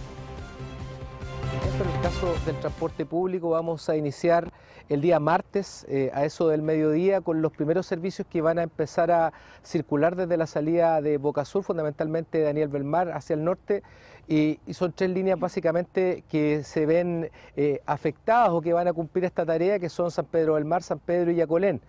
En el caso del transporte público vamos a iniciar el día martes a eso del mediodía con los primeros servicios que van a empezar a circular desde la salida de Boca Sur, fundamentalmente Daniel Belmar hacia el norte, y son 3 líneas básicamente que se ven afectadas o que van a cumplir esta tarea, que son San Pedro del Mar, San Pedro y Yacolén.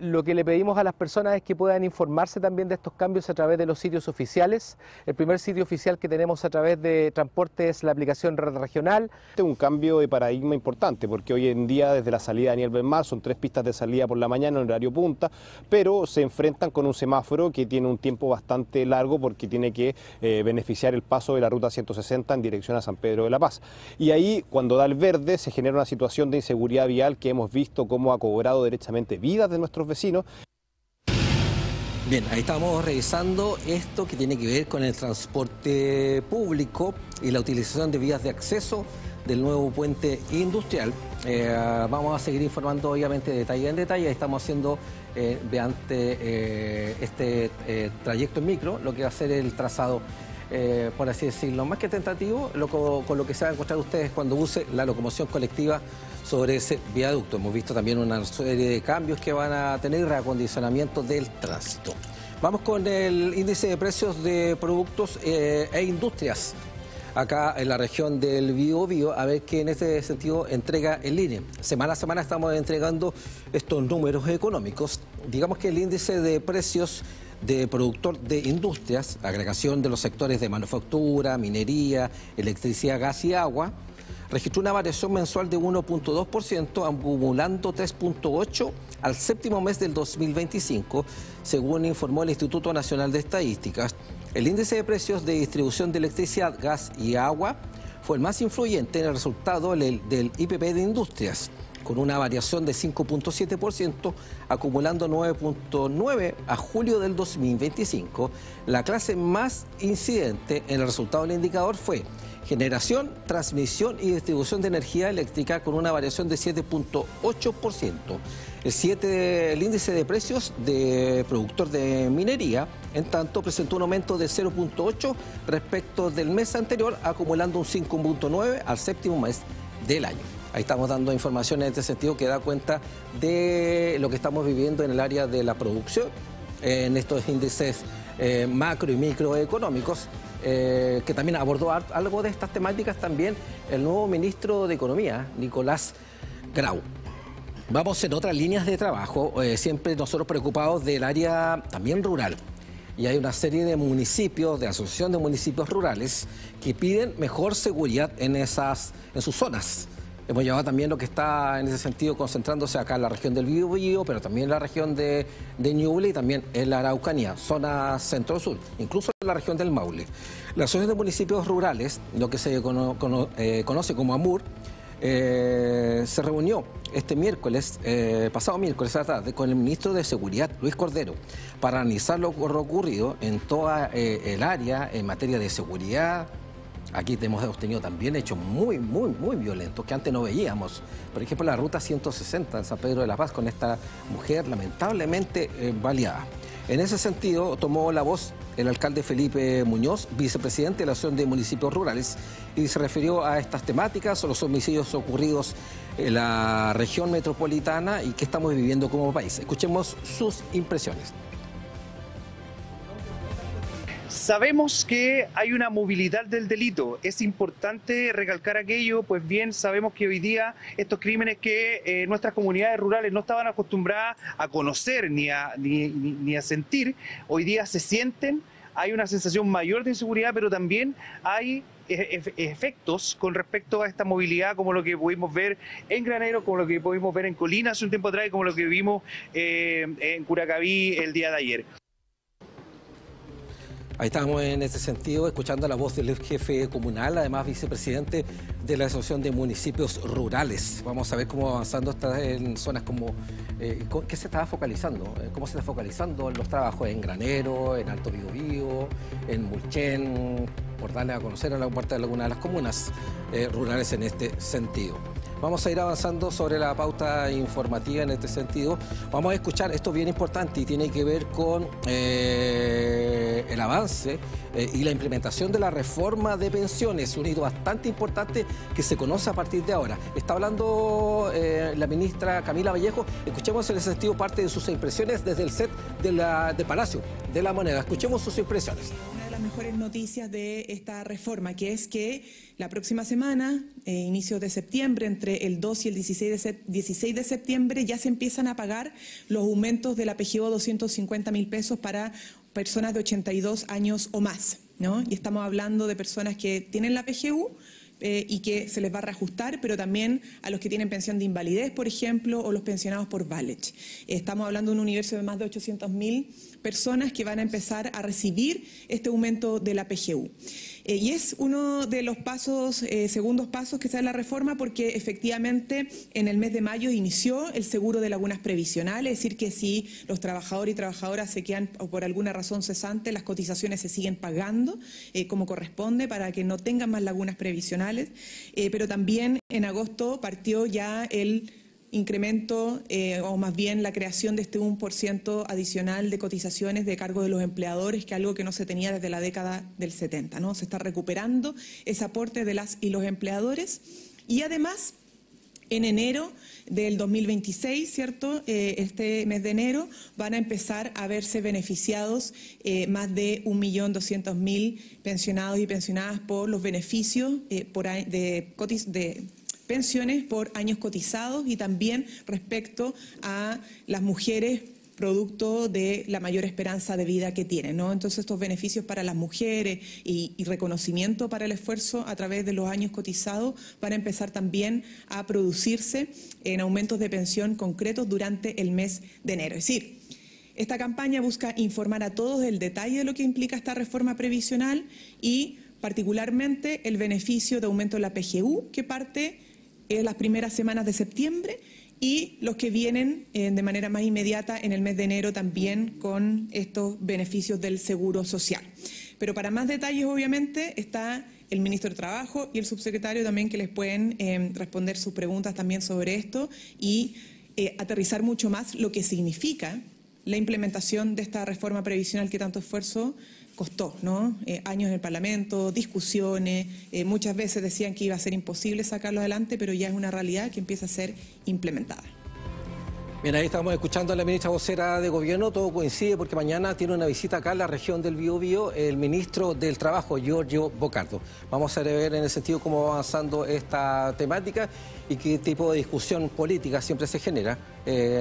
Lo que le pedimos a las personas es que puedan informarse también de estos cambios a través de los sitios oficiales. El primer sitio oficial que tenemos a través de transporte es la aplicación Red Regional. Este es un cambio de paradigma importante porque hoy en día desde la salida de Daniel Belmar son 3 pistas de salida por la mañana en horario punta, pero se enfrentan con un semáforo que tiene un tiempo bastante largo porque tiene que beneficiar el paso de la ruta 160 en dirección a San Pedro de la Paz. Y ahí cuando da el verde se genera una situación de inseguridad vial que hemos visto cómo ha cobrado derechamente vidas de nuestros vecinos. Bien, ahí estamos revisando esto que tiene que ver con el transporte público y la utilización de vías de acceso del nuevo puente industrial. Vamos a seguir informando obviamente detalle en detalle. Estamos haciendo mediante este trayecto en micro lo que va a ser el trazado, por así decirlo, más que tentativo, con lo que se van a encontrar ustedes cuando use la locomoción colectiva sobre ese viaducto. Hemos visto también una serie de cambios que van a tener, reacondicionamiento del tránsito. Vamos con el índice de precios de productos e industrias acá en la región del Biobío, a ver qué en este sentido entrega el INE. Semana a semana estamos entregando estos números económicos. Digamos que el índice de precios de productor de industrias, agregación de los sectores de manufactura, minería, electricidad, gas y agua, registró una variación mensual de 1.2%, acumulando 3.8% al séptimo mes del 2025, según informó el Instituto Nacional de Estadísticas. El índice de precios de distribución de electricidad, gas y agua fue el más influyente en el resultado del IPP de industrias, con una variación de 5.7%, acumulando 9.9% a julio del 2025. La clase más incidente en el resultado del indicador fue generación, transmisión y distribución de energía eléctrica, con una variación de 7.8%. El índice de precios de productor de minería, en tanto, presentó un aumento de 0.8% respecto del mes anterior, acumulando un 5.9% al séptimo mes del año. Ahí estamos dando información en este sentido que da cuenta de lo que estamos viviendo en el área de la producción, en estos índices macro y microeconómicos, que también abordó algo de estas temáticas también el nuevo ministro de Economía, Nicolás Grau. Vamos en otras líneas de trabajo, siempre nosotros preocupados del área también rural. Y hay una serie de municipios, de asociación de municipios rurales, que piden mejor seguridad en sus zonas. Hemos llevado también lo que está en ese sentido concentrándose acá en la región del Biobío, pero también en la región de Ñuble y también en la Araucanía, zona centro-sur, incluso en la región del Maule. La Asociación de Municipios Rurales, lo que se conoce como AMUR, se reunió este miércoles, pasado miércoles a la tarde, con el ministro de Seguridad, Luis Cordero, para analizar lo ocurrido en toda el área en materia de seguridad. Aquí hemos tenido también hechos muy violentos que antes no veíamos. Por ejemplo, la ruta 160 en San Pedro de la Paz, con esta mujer lamentablemente baleada. En ese sentido, tomó la voz el alcalde Felipe Muñoz, vicepresidente de la Asociación de Municipios Rurales, y se refirió a estas temáticas, a los homicidios ocurridos en la región metropolitana y que estamos viviendo como país. Escuchemos sus impresiones. Sabemos que hay una movilidad del delito. Es importante recalcar aquello, pues bien, sabemos que hoy día estos crímenes que nuestras comunidades rurales no estaban acostumbradas a conocer ni a sentir, hoy día se sienten. Hay una sensación mayor de inseguridad, pero también hay efectos con respecto a esta movilidad, como lo que pudimos ver en Granero, como lo que pudimos ver en Colina hace un tiempo atrás y como lo que vimos en Curacaví el día de ayer. Ahí estamos en ese sentido, escuchando la voz del jefe comunal, además vicepresidente de la Asociación de Municipios Rurales. Vamos a ver cómo avanzando está en zonas como... ¿qué se estaba focalizando? ¿Cómo se está focalizando los trabajos en Granero, en Alto Biobío, en Mulchen, por darle a conocer a la parte de algunas de las comunas rurales en este sentido? Vamos a ir avanzando sobre la pauta informativa en este sentido. Vamos a escuchar, esto es bien importante y tiene que ver con el avance y la implementación de la reforma de pensiones, un hito bastante importante que se conoce a partir de ahora. Está hablando la ministra Camila Vallejo. Escuchemos en ese sentido parte de sus impresiones desde el set del Palacio de la Moneda. Escuchemos sus impresiones. Mejores noticias de esta reforma, que es que la próxima semana, inicios de septiembre, entre el 2 y el 16 de septiembre, ya se empiezan a pagar los aumentos de la PGU 250.000 pesos para personas de 82 años o más, ¿no? Y estamos hablando de personas que tienen la PGU y que se les va a reajustar, pero también a los que tienen pensión de invalidez, por ejemplo, o los pensionados por Valech. Estamos hablando de un universo de más de 800.000 personas que van a empezar a recibir este aumento de la PGU. Y es uno de los pasos, segundos pasos que está en la reforma, porque efectivamente en el mes de mayo inició el seguro de lagunas previsionales, es decir, que si los trabajadores y trabajadoras se quedan o por alguna razón cesante, las cotizaciones se siguen pagando como corresponde para que no tengan más lagunas previsionales. Pero también en agosto partió ya el incremento o más bien la creación de este 1% adicional de cotizaciones de cargo de los empleadores, que es algo que no se tenía desde la década del 70, ¿no? Se está recuperando ese aporte de las y los empleadores. Y además, en enero del 2026, ¿cierto? Este mes de enero van a empezar a verse beneficiados más de 1.200.000 pensionados y pensionadas por los beneficios de pensiones por años cotizados, y también respecto a las mujeres producto de la mayor esperanza de vida que tienen, ¿no? Entonces, estos beneficios para las mujeres y reconocimiento para el esfuerzo a través de los años cotizados van a empezar también a producirse en aumentos de pensión concretos durante el mes de enero. Es decir, esta campaña busca informar a todos del detalle de lo que implica esta reforma previsional y particularmente el beneficio de aumento de la PGU, que parte en las primeras semanas de septiembre, y los que vienen de manera más inmediata en el mes de enero también con estos beneficios del Seguro Social. Pero para más detalles, obviamente, está el ministro de Trabajo y el subsecretario también, que les pueden responder sus preguntas también sobre esto y aterrizar mucho más lo que significa la implementación de esta reforma previsional que tanto esfuerzo costó, ¿no? Años en el Parlamento, discusiones, muchas veces decían que iba a ser imposible sacarlo adelante, pero ya es una realidad que empieza a ser implementada. Bien, ahí estamos escuchando a la ministra vocera de Gobierno. Todo coincide porque mañana tiene una visita acá en la región del Biobío el ministro del Trabajo, Giorgio Bocardo. Vamos a ver en el sentido cómo va avanzando esta temática y qué tipo de discusión política siempre se genera.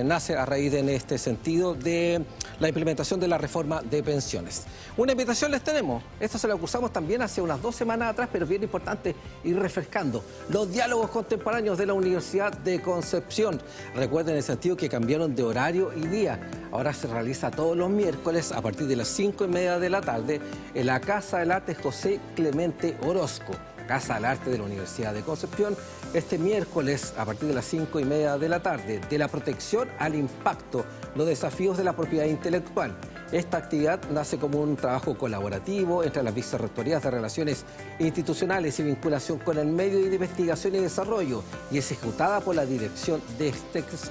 Nace a raíz en este sentido de la implementación de la reforma de pensiones. Una invitación les tenemos. Esto se lo acusamos también hace unas 2 semanas atrás, pero es bien importante ir refrescando. Los diálogos contemporáneos de la Universidad de Concepción. Recuerden en el sentido que cambiaron de horario y día. Ahora se realiza todos los miércoles a partir de las 5:30 de la tarde en la Casa del Arte José Clemente Orozco. Casa del Arte de la Universidad de Concepción, este miércoles a partir de las 5:30 de la tarde, de la protección al impacto, los desafíos de la propiedad intelectual. Esta actividad nace como un trabajo colaborativo entre las vicerrectorías de Relaciones Institucionales y Vinculación con el Medio de Investigación y Desarrollo y es ejecutada por la Dirección de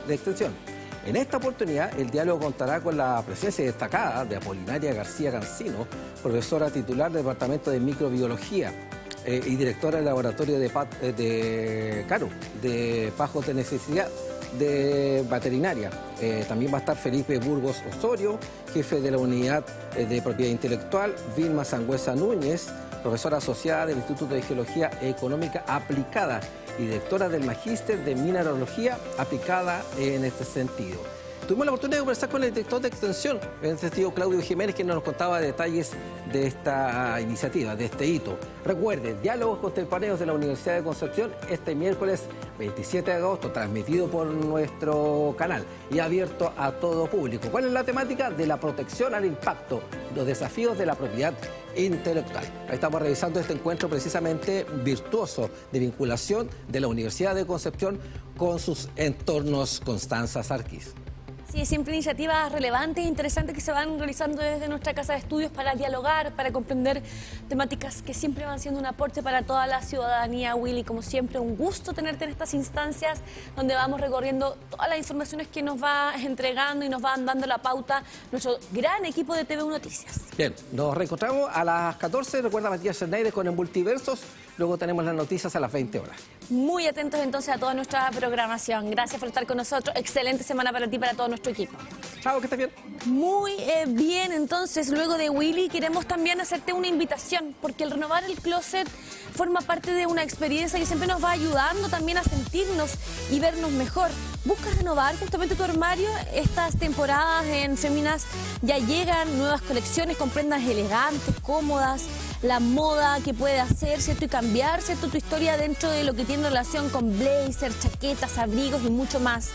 Extensión. En esta oportunidad, el diálogo contará con la presencia destacada de Apolinaria García Cancino, profesora titular del Departamento de Microbiología y directora del laboratorio de Pajos de Necesidad de Veterinaria. También va a estar Felipe Burgos Osorio, jefe de la Unidad de Propiedad Intelectual, Vilma Sangüesa Núñez, profesora asociada del Instituto de Geología Económica Aplicada y directora del Magíster de Mineralogía Aplicada en este sentido. Tuvimos la oportunidad de conversar con el director de Extensión, en este sentido Claudio Jiménez, que nos contaba detalles de esta iniciativa, de este hito. Recuerden, diálogos contemporáneos de la Universidad de Concepción este miércoles 27 de agosto, transmitido por nuestro canal y abierto a todo público. ¿Cuál es la temática? De la protección al impacto, los desafíos de la propiedad intelectual. Ahí estamos revisando este encuentro precisamente virtuoso de vinculación de la Universidad de Concepción con sus entornos. Constanza Sarquís. Sí, siempre iniciativas relevantes e interesantes que se van realizando desde nuestra casa de estudios para dialogar, para comprender temáticas que siempre van siendo un aporte para toda la ciudadanía. Willy, como siempre, un gusto tenerte en estas instancias donde vamos recorriendo todas las informaciones que nos va entregando y nos van dando la pauta nuestro gran equipo de TVU Noticias. Bien, nos reencontramos a las 14, recuerda Matías Hernández con el Multiversos, luego tenemos las noticias a las 20 horas. Muy atentos entonces a toda nuestra programación. Gracias por estar con nosotros. Excelente semana para ti y para todo nuestro equipo. Chao, que estés bien. Muy bien, entonces luego de Willy queremos también hacerte una invitación, porque el renovar el closet forma parte de una experiencia que siempre nos va ayudando también a sentirnos y vernos mejor. ¿Buscas renovar justamente tu armario? Estas temporadas en Féminas ya llegan nuevas colecciones con prendas elegantes, cómodas, la moda que puede hacer, ¿cierto? Y cambiar, ¿cierto? Tu historia dentro de lo que tiene relación con blazer, chaquetas, abrigos y mucho más.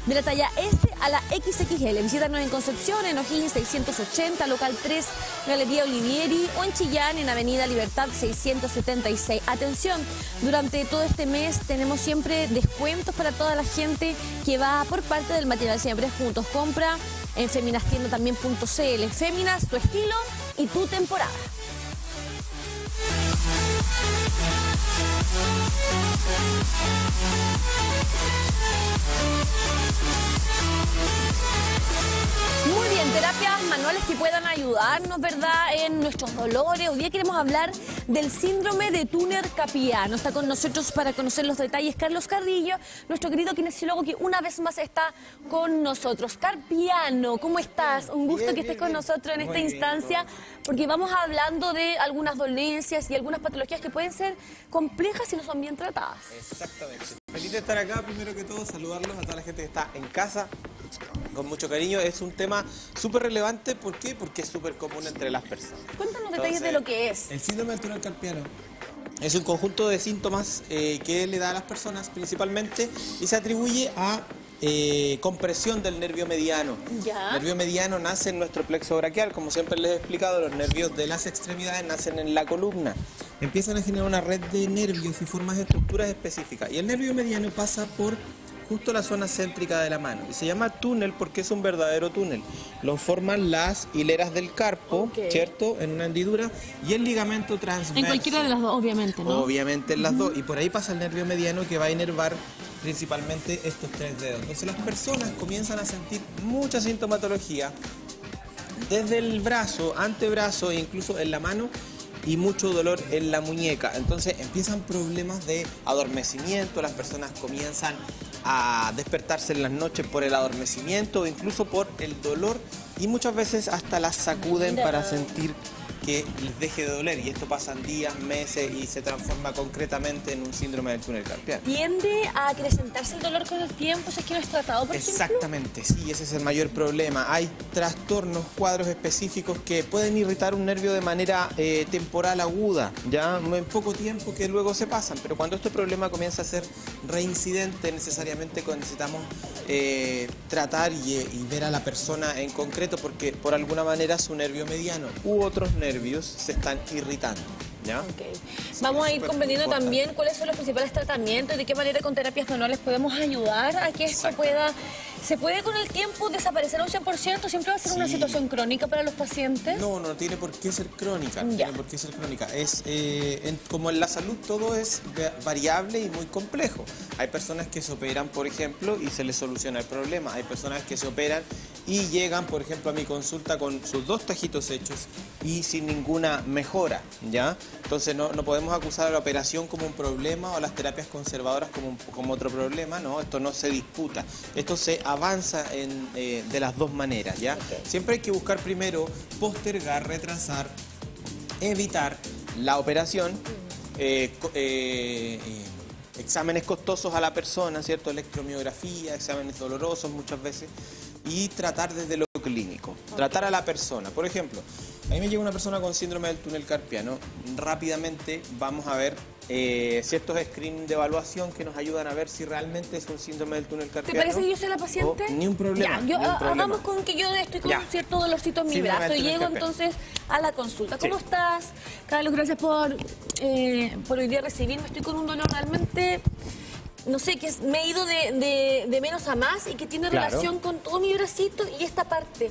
De la talla S a la XXL. Visítanos en Concepción, en O'Higgins 680, local 3, Galería Olivieri, o en Chillán, en Avenida Libertad 676. Atención, durante todo este mes tenemos siempre descuentos para toda la gente que va por parte del Material Siempre Juntos. Compra en feminastienda.también.cl. Féminas, tu estilo y tu temporada. Muy bien, terapias manuales que puedan ayudarnos, ¿verdad?, en nuestros dolores. Hoy día queremos hablar del síndrome de túnel carpiano. Está con nosotros para conocer los detalles Carlos Carrillo, nuestro querido kinesiólogo que una vez más está con nosotros. Carpiano, ¿cómo estás? Un gusto que estés con nosotros en esta instancia, porque vamos hablando de algunas dolencias y algunas patologías que pueden ser complejas si no son bien tratadas. Exactamente. Feliz de estar acá, primero que todo, saludarlos a toda la gente que está en casa, con mucho cariño. Es un tema súper relevante, ¿por qué? Porque es súper común entre las personas. Cuéntanos detalles de lo que es. El síndrome del túnel carpiano es un conjunto de síntomas que le da a las personas principalmente y se atribuye a compresión del nervio mediano. Ya. El nervio mediano nace en nuestro plexo braquial, como siempre les he explicado, los nervios de las extremidades nacen en la columna. Empiezan a generar una red de nervios y formas estructuras específicas. Y el nervio mediano pasa por justo la zona céntrica de la mano. Y se llama túnel porque es un verdadero túnel. Lo forman las hileras del carpo, ¿cierto? En una hendidura. Y el ligamento transverso. En cualquiera de las dos, obviamente, ¿no? Obviamente en las dos. Y por ahí pasa el nervio mediano que va a inervar principalmente estos tres dedos. Entonces las personas comienzan a sentir mucha sintomatología desde el brazo, antebrazo e incluso en la mano, y mucho dolor en la muñeca. Entonces empiezan problemas de adormecimiento, las personas comienzan a despertarse en las noches por el adormecimiento o incluso por el dolor, y muchas veces hasta las sacuden para sentir que les deje de doler, y esto pasan días, meses y se transforma concretamente en un síndrome del túnel carpiano. ¿Tiende a acrecentarse el dolor con el tiempo si es que no es tratado, por Exactamente, sí, ese es el mayor problema. Hay trastornos, cuadros específicos que pueden irritar un nervio de manera temporal aguda, ya en poco tiempo, que luego se pasan, pero cuando este problema comienza a ser reincidente, necesariamente necesitamos tratar y ver a la persona en concreto, porque por alguna manera su nervio mediano u otros nervios se están irritando. ¿Ya? Okay. Vamos a ir comprendiendo también cuáles son los principales tratamientos y de qué manera con terapias manuales podemos ayudar a que esto se puede con el tiempo desaparecer a un 100%. ¿Siempre va a ser una situación crónica para los pacientes? No, no tiene por qué ser crónica. No tiene por qué ser crónica. Como en la salud todo es variable y muy complejo. Hay personas que se operan, por ejemplo, y se les soluciona el problema. Hay personas que se operan y llegan, por ejemplo, a mi consulta con sus 2 tajitos hechos y sin ninguna mejora, ¿ya? Entonces no podemos acusar a la operación como un problema o a las terapias conservadoras como otro problema, no, esto no se disputa, esto se avanza de las dos maneras, ¿ya? Siempre hay que buscar primero postergar, retrasar, evitar la operación, exámenes costosos a la persona, ¿cierto? Electromiografía, exámenes dolorosos muchas veces, y tratar desde lo clínico, tratar a la persona. Por ejemplo, a mí me llega una persona con síndrome del túnel carpiano, rápidamente vamos a ver ciertos screenings de evaluación que nos ayudan a ver si realmente es un síndrome del túnel carpiano. ¿Te parece que yo soy la paciente? Ni un problema. Ya, hagamos con que yo estoy con un cierto dolorcito en mi brazo y llego entonces a la consulta. ¿Cómo estás? Carlos, gracias por hoy día recibirme. Estoy con un dolor realmente, no sé, que me he ido de menos a más y que tiene relación con todo mi bracito y esta parte.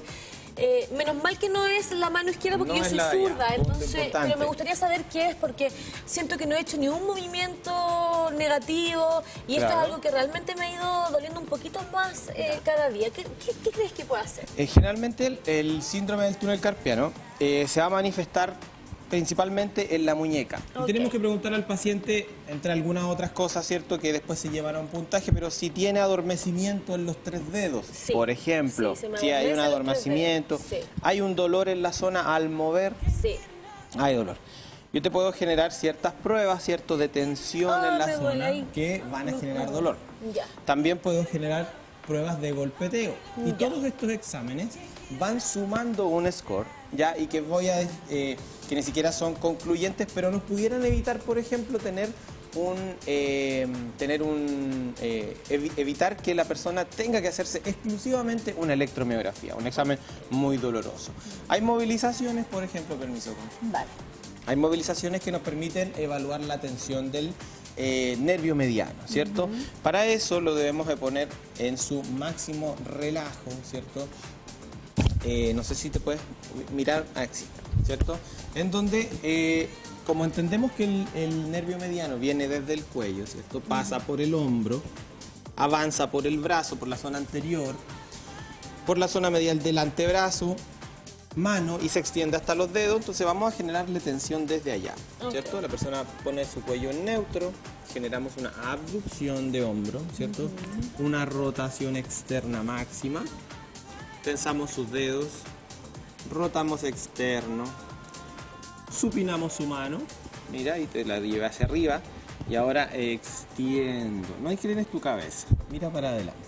Menos mal que no es la mano izquierda porque yo soy zurda, entonces, pero me gustaría saber qué es, porque siento que no he hecho ni un movimiento negativo y esto es algo que realmente me ha ido doliendo un poquito más cada día. ¿Qué crees que puede hacer? Generalmente el síndrome del túnel carpiano se va a manifestar principalmente en la muñeca. Y tenemos que preguntar al paciente, entre algunas otras cosas, ¿cierto?, que después se llevan a un puntaje, pero si tiene adormecimiento en los 3 dedos, por ejemplo, si hay un adormecimiento, hay un dolor en la zona al mover, hay dolor. Yo te puedo generar ciertas pruebas, ¿cierto?, de tensión en la zona que van a generar dolor. También puedo generar pruebas de golpeteo. Y todos estos exámenes van sumando un score, ¿ya? Y que voy a que ni siquiera son concluyentes, pero nos pudieran evitar, por ejemplo, tener evitar que la persona tenga que hacerse exclusivamente una electromiografía, un examen muy doloroso. Hay movilizaciones, por ejemplo, permiso. Vale. Hay movilizaciones que nos permiten evaluar la tensión del nervio mediano, ¿cierto? Para eso lo debemos de poner en su máximo relajo, ¿cierto? No sé si te puedes mirar así, ¿cierto? En donde, como entendemos que el nervio mediano viene desde el cuello, ¿cierto? Pasa por el hombro, avanza por el brazo, por la zona anterior, por la zona medial del antebrazo, mano y se extiende hasta los dedos, entonces vamos a generarle tensión desde allá, ¿cierto? La persona pone su cuello en neutro, generamos una abducción de hombro, ¿cierto? Una rotación externa máxima, tensamos sus dedos, rotamos externo, supinamos su mano, mira, y te la lleva hacia arriba, y ahora extiendo, no inclines tu cabeza, mira para adelante,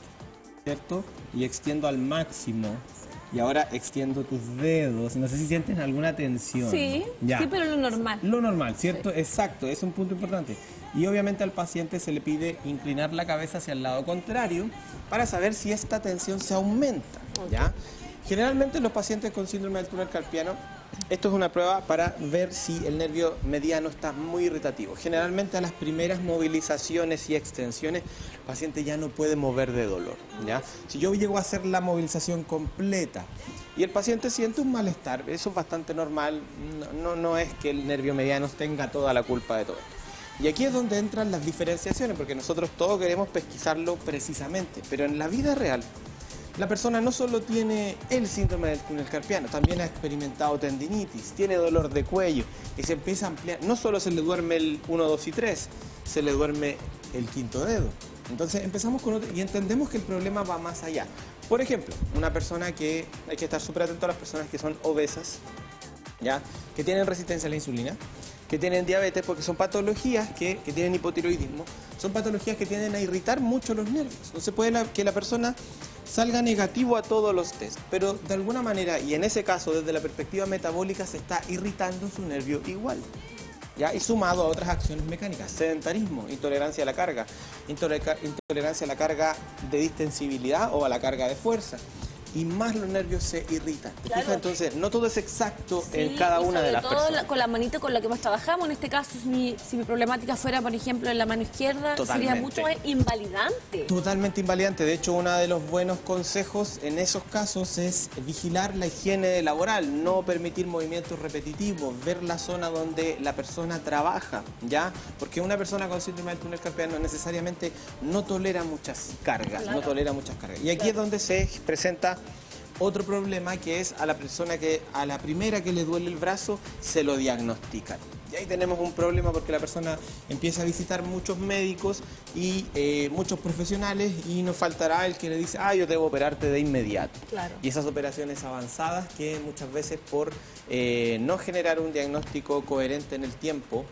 ¿cierto? Y extiendo al máximo. Y ahora extiendo tus dedos. No sé si sienten alguna tensión. Sí, ya. Sí, pero lo normal. Lo normal, ¿cierto? Sí. Exacto, es un punto importante. Y obviamente al paciente se le pide inclinar la cabeza hacia el lado contrario para saber si esta tensión se aumenta, ¿ya? Generalmente los pacientes con síndrome del túnel carpiano, esto es una prueba para ver si el nervio mediano está muy irritativo. Generalmente a las primeras movilizaciones y extensiones, el paciente ya no puede mover de dolor, ¿ya? Si yo llego a hacer la movilización completa y el paciente siente un malestar, eso es bastante normal, no es que el nervio mediano tenga toda la culpa de todo esto. Y aquí es donde entran las diferenciaciones, porque nosotros todos queremos pesquisarlo precisamente, pero en la vida real, la persona no solo tiene el síndrome del túnel carpiano, también ha experimentado tendinitis, tiene dolor de cuello y se empieza a ampliar. No solo se le duerme el 1, 2 y 3, se le duerme el quinto dedo. Entonces empezamos con otro y entendemos que el problema va más allá. Por ejemplo, una persona que hay que estar súper atento a las personas que son obesas, ¿ya? Que tienen resistencia a la insulina, que tienen diabetes, porque son patologías que tienen hipotiroidismo, son patologías que tienden a irritar mucho los nervios. Entonces puede que la persona salga negativo a todos los test, pero de alguna manera, y en ese caso desde la perspectiva metabólica, se está irritando su nervio igual, ¿ya? Y sumado a otras acciones mecánicas, sedentarismo, intolerancia a la carga, intolerancia a la carga de distensibilidad o a la carga de fuerza. Y más los nervios se irritan. Claro. Fija, entonces, no todo es exacto en cada una de las personas. Sobre todo con la manito con la que más trabajamos. En este caso, si mi problemática fuera, por ejemplo, en la mano izquierda, Totalmente. sería mucho más invalidante. Totalmente invalidante. De hecho, uno de los buenos consejos en esos casos es vigilar la higiene laboral, no permitir movimientos repetitivos, ver la zona donde la persona trabaja, ¿ya? Porque una persona con síndrome del túnel carpiano necesariamente no tolera muchas cargas, Claro. no tolera muchas cargas. Y aquí es donde se presenta otro problema, que es a la persona que a la primera que le duele el brazo se lo diagnostican. Y ahí tenemos un problema porque la persona empieza a visitar muchos médicos y muchos profesionales y nos faltará el que le dice, yo debo operarte de inmediato. Claro. Y esas operaciones avanzadas que muchas veces por no generar un diagnóstico coherente en el tiempo,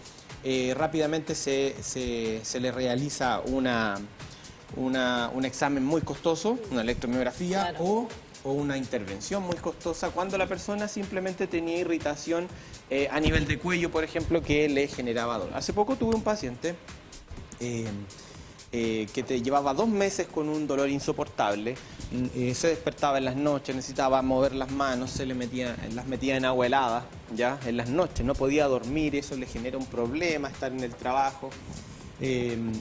rápidamente se le realiza un examen muy costoso, una electromiografía, Claro. o una intervención muy costosa cuando la persona simplemente tenía irritación a nivel de cuello, por ejemplo, que le generaba dolor. Hace poco tuve un paciente que te llevaba 2 meses con un dolor insoportable, se despertaba en las noches, necesitaba mover las manos, las metía en agua helada, ya en las noches, no podía dormir, eso le genera un problema, estar en el trabajo.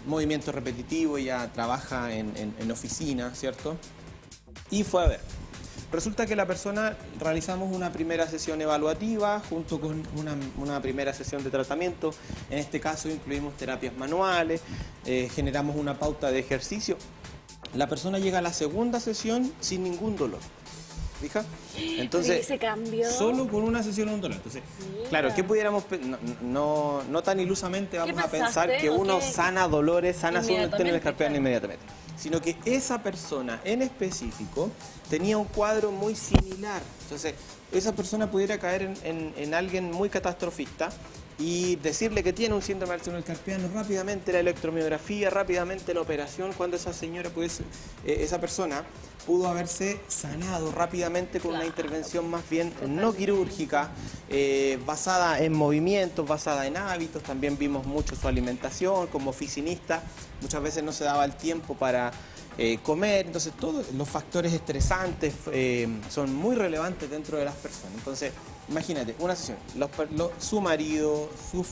Movimiento repetitivo, ya trabaja en oficina, ¿cierto? Y fue a ver. Resulta que la persona realizamos una primera sesión evaluativa junto con una primera sesión de tratamiento. En este caso incluimos terapias manuales, generamos una pauta de ejercicio. La persona llega a la segunda sesión sin ningún dolor. ¿Fija? Entonces, ese cambio. solo con una sesión un dolor. Entonces, claro, ¿qué pudiéramos no tan ilusamente vamos a pensar que uno sana dolores, sana su túnel carpiano inmediatamente, sino que esa persona en específico tenía un cuadro muy similar. Entonces, esa persona pudiera caer en alguien muy catastrofista y decirle que tiene un síndrome del túnel carpiano, rápidamente la electromiografía, rápidamente la operación, cuando esa señora esa persona pudo haberse sanado rápidamente con una intervención más bien no quirúrgica, basada en movimientos, basada en hábitos. También vimos mucho su alimentación como oficinista, muchas veces no se daba el tiempo para comer, entonces todos los factores estresantes son muy relevantes dentro de las personas. Entonces, imagínate, una sesión, su marido, sus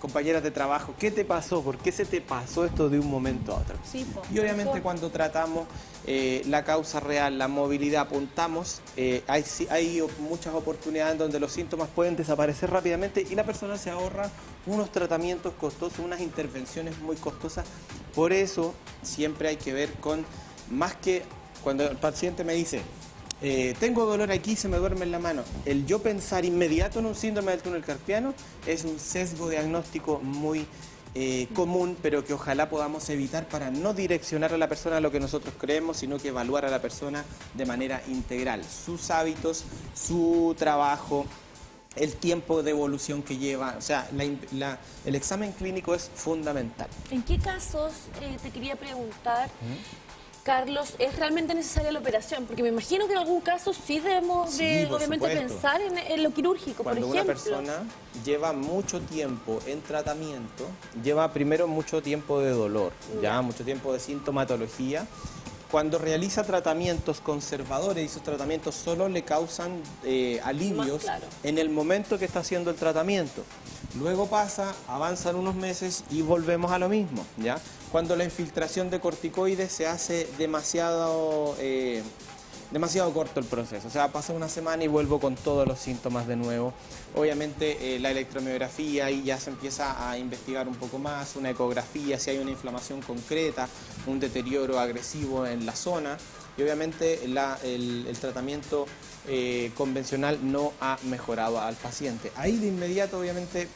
compañeras de trabajo, ¿qué te pasó? ¿Por qué se te pasó esto de un momento a otro? Sí, y obviamente cuando tratamos la causa real, la movilidad, apuntamos, hay muchas oportunidades donde los síntomas pueden desaparecer rápidamente y la persona se ahorra unos tratamientos costosos, unas intervenciones muy costosas. Por eso siempre hay que ver con, más que cuando el paciente me dice, tengo dolor aquí, se me duerme en la mano, el yo pensar inmediato en un síndrome del túnel carpiano es un sesgo diagnóstico muy común, pero que ojalá podamos evitar para no direccionar a la persona a lo que nosotros creemos, sino que evaluar a la persona de manera integral, sus hábitos, su trabajo, el tiempo de evolución que lleva, o sea, el examen clínico es fundamental. ¿En qué casos, te quería preguntar, Carlos, es realmente necesaria la operación? Porque me imagino que en algún caso sí debemos obviamente pensar en lo quirúrgico, Cuando por ejemplo. una persona lleva mucho tiempo en tratamiento, lleva primero mucho tiempo de dolor, ya mucho tiempo de sintomatología. Cuando realiza tratamientos conservadores y esos tratamientos solo le causan alivios en el momento que está haciendo el tratamiento. Luego pasa, avanzan unos meses y volvemos a lo mismo, ¿ya? Cuando la infiltración de corticoides se hace demasiado corto el proceso, o sea, pasa una semana y vuelvo con todos los síntomas de nuevo. Obviamente la electromiografía, y ya se empieza a investigar un poco más, una ecografía, si hay una inflamación concreta, un deterioro agresivo en la zona, y obviamente el tratamiento convencional no ha mejorado al paciente. Ahí de inmediato obviamente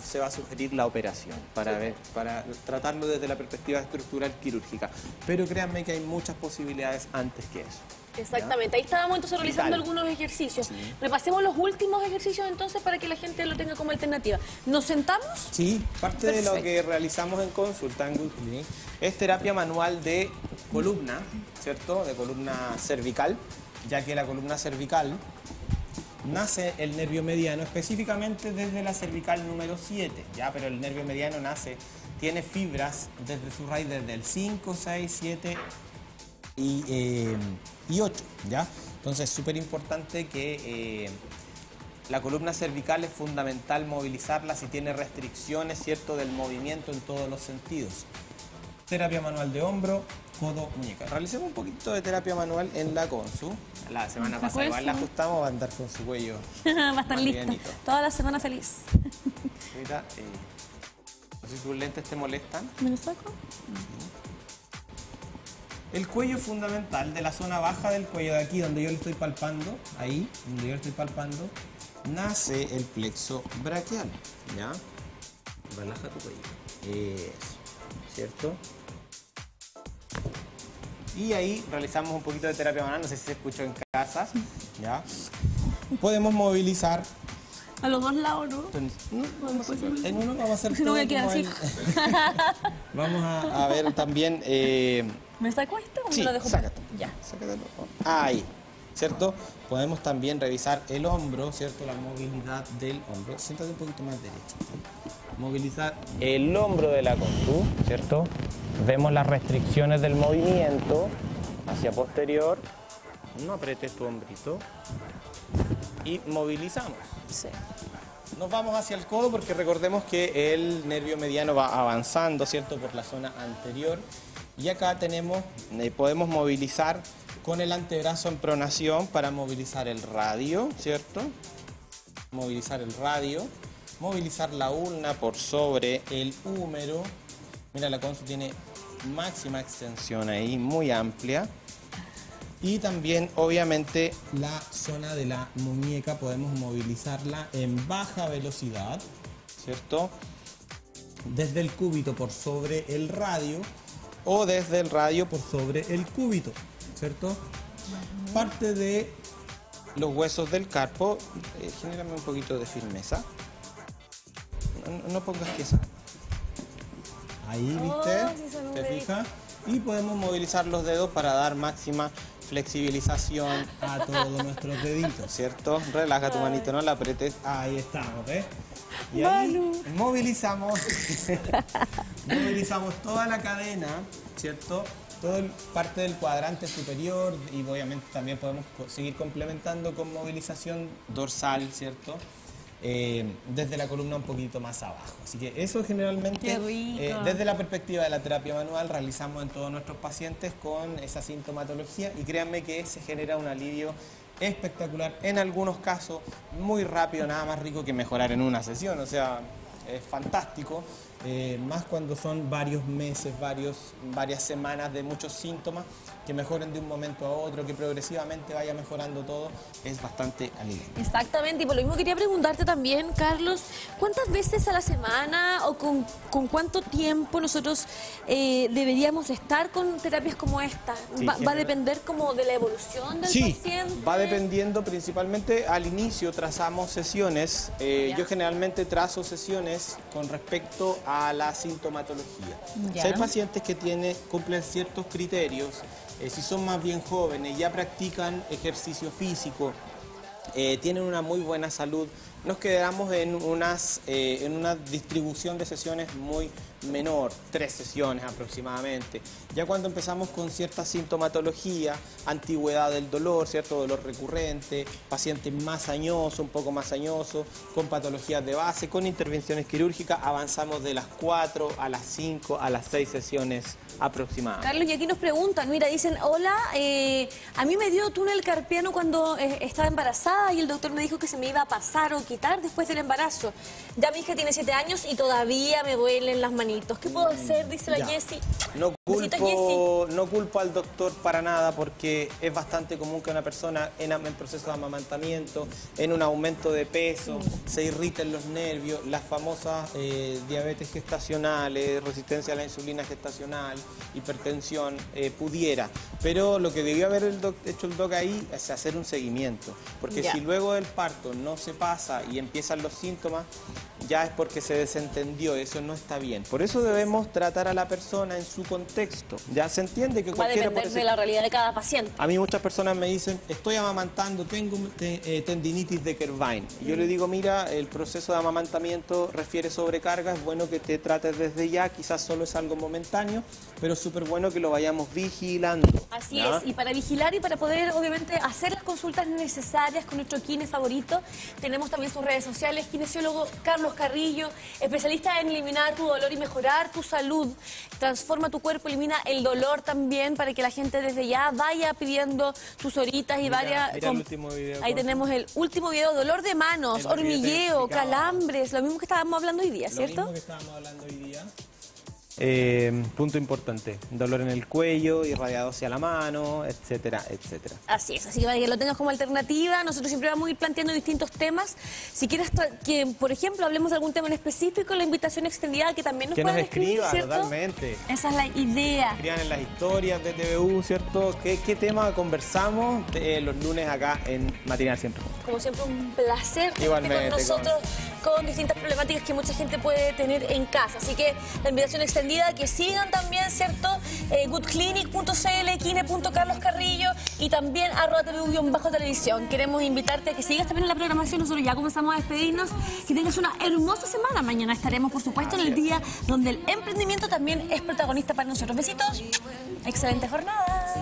se va a sugerir la operación para tratarlo desde la perspectiva estructural quirúrgica, pero créanme que hay muchas posibilidades antes que eso. Exactamente, ahí estábamos entonces realizando algunos ejercicios. Repasemos los últimos ejercicios entonces para que la gente lo tenga como alternativa. ¿Nos sentamos? Sí, parte de lo que realizamos en consulta en Good Clinic es terapia manual de columna, ¿cierto? De columna cervical, ya que la columna cervical nace el nervio mediano específicamente desde la cervical número 7, ya, pero el nervio mediano tiene fibras desde su raíz desde el 5, 6, 7 y 8, ¿ya? Entonces es súper importante que la columna cervical es fundamental movilizarla si tiene restricciones, ¿cierto?, del movimiento en todos los sentidos. Terapia manual de hombro, codo, muñeca. Realicemos un poquito de terapia manual en la consu. La semana pasada igual la ajustamos, va a andar con su cuello. Va a estar lista. Toda la semana feliz. Ahorita, no sé si tus lentes te molestan. ¿Me lo saco? El cuello es fundamental, de la zona baja del cuello, de aquí donde yo le estoy palpando, ahí, donde yo le estoy palpando, nace el plexo braquial, ¿ya? Relaja tu cuello. Eso, ¿cierto? Y ahí realizamos un poquito de terapia manual, no sé si se escuchó en casa, ¿ya? Podemos movilizar. A los dos lados, ¿no? En uno vamos a hacer todo. No voy a quedar así. Vamos a ver también. ¿Me saco esto o me lo dejo? Sácate. Ya. Sácatelo. Ahí, ¿cierto? Podemos también revisar el hombro, ¿cierto? La movilidad del hombro. Siéntate un poquito más derecho. Movilizar el hombro de la contu, ¿cierto? Vemos las restricciones del movimiento hacia posterior. No apretes tu hombrito. Y movilizamos. Sí. Nos vamos hacia el codo porque recordemos que el nervio mediano va avanzando, ¿cierto?, por la zona anterior. Y acá podemos movilizar con el antebrazo en pronación para movilizar el radio, ¿cierto? Movilizar el radio, movilizar la ulna por sobre el húmero. Mira, la consu tiene máxima extensión ahí, muy amplia. Y también, obviamente, la zona de la muñeca podemos movilizarla en baja velocidad, ¿cierto? Desde el cúbito por sobre el radio o desde el radio por sobre el cúbito, ¿cierto? Parte de los huesos del carpo, genérame un poquito de firmeza. No pongas quiesa. Ahí, ¿viste? ¿Te fijas? y podemos movilizar los dedos para dar máxima flexibilización a todos nuestros deditos, ¿cierto? Relaja tu manito, no la apretes. Ahí estamos, ¿ves? Y ahí movilizamos, movilizamos toda la cadena, ¿cierto? Toda parte del cuadrante superior y obviamente también podemos seguir complementando con movilización dorsal, ¿cierto? Desde la columna un poquito más abajo. Así que eso generalmente, desde la perspectiva de la terapia manual, realizamos en todos nuestros pacientes con esa sintomatología y créanme que se genera un alivio espectacular, en algunos casos muy rápido, nada más rico que mejorar en una sesión, o sea, es fantástico. Más cuando son varios meses, varias semanas de muchos síntomas que mejoren de un momento a otro, que progresivamente vaya mejorando todo, es bastante aliviante. Exactamente, y por lo mismo quería preguntarte también, Carlos, ¿cuántas veces a la semana o con cuánto tiempo nosotros deberíamos estar con terapias como esta? Sí, ¿Va a depender como de la evolución del paciente? Va dependiendo, principalmente al inicio trazamos sesiones, yo generalmente trazo sesiones con respecto a la sintomatología. Si hay pacientes que cumplen ciertos criterios, si son más bien jóvenes, ya practican ejercicio físico, tienen una muy buena salud, nos quedamos en una distribución de sesiones muy menor, 3 sesiones aproximadamente. Ya cuando empezamos con cierta sintomatología, antigüedad del dolor, cierto dolor recurrente, paciente más añoso, un poco más añoso, con patologías de base, con intervenciones quirúrgicas, avanzamos de las 4 a las 5 a las 6 sesiones aproximadamente. Carlos, y aquí nos preguntan, mira, dicen, hola, a mí me dio túnel carpiano cuando estaba embarazada y el doctor me dijo que se me iba a pasar o quitar después del embarazo. Ya mi hija tiene 7 años y todavía me duelen las manitos. ¿Qué puedo hacer? Dice la Jessie. No culpo al doctor para nada porque es bastante común que una persona en proceso de amamantamiento, en un aumento de peso, se irriten los nervios, las famosas diabetes gestacionales, resistencia a la insulina gestacional, hipertensión, pudiera. Pero lo que debió haber hecho el doc ahí es hacer un seguimiento, porque si luego del parto no se pasa y empiezan los síntomas, ya es porque se desentendió, eso no está bien. Por eso debemos tratar a la persona en su contexto. Ya se entiende que cualquiera... Va a depender de la realidad de cada paciente. A mí muchas personas me dicen, estoy amamantando, tengo tendinitis de Kervine. Y yo le digo, mira, el proceso de amamantamiento refiere sobrecarga, es bueno que te trates desde ya, quizás solo es algo momentáneo, pero es súper bueno que lo vayamos vigilando. Así es, y para vigilar y para poder, obviamente, hacer las consultas necesarias con nuestro kine favorito, tenemos también sus redes sociales, kinesiólogo Carlos Carrillo, especialista en eliminar tu dolor y mejorar tu salud. Transforma tu cuerpo, elimina el dolor también para que la gente desde ya vaya pidiendo sus horitas y vaya... Mira el último video. Ahí tenemos el último video, dolor de manos, hormigueo, calambres, lo mismo que estábamos hablando hoy día, ¿cierto? Lo mismo que estábamos hablando hoy día. Punto importante, dolor en el cuello, irradiado hacia la mano, etcétera, etcétera. Así es, así que para que lo tengas como alternativa, nosotros siempre vamos a ir planteando distintos temas. Si quieres que, por ejemplo, hablemos de algún tema en específico, la invitación extendida que también nos puedan escribir, ¿cierto? Totalmente. Esa es la idea. Escriban en las historias de TVU, ¿cierto? ¿Qué tema conversamos los lunes acá en Matinal Siempre? Como siempre, un placer igualmente con nosotros con distintas problemáticas que mucha gente puede tener en casa. Así que la invitación extendida, que sigan también, ¿cierto? Goodclinic.cl, kine.carloscarrillo y también @tvu_televisión. Queremos invitarte a que sigas también en la programación. Nosotros ya comenzamos a despedirnos. Que tengas una hermosa semana. Mañana estaremos, por supuesto, en el día donde el emprendimiento también es protagonista para nosotros. Besitos. Excelente jornada.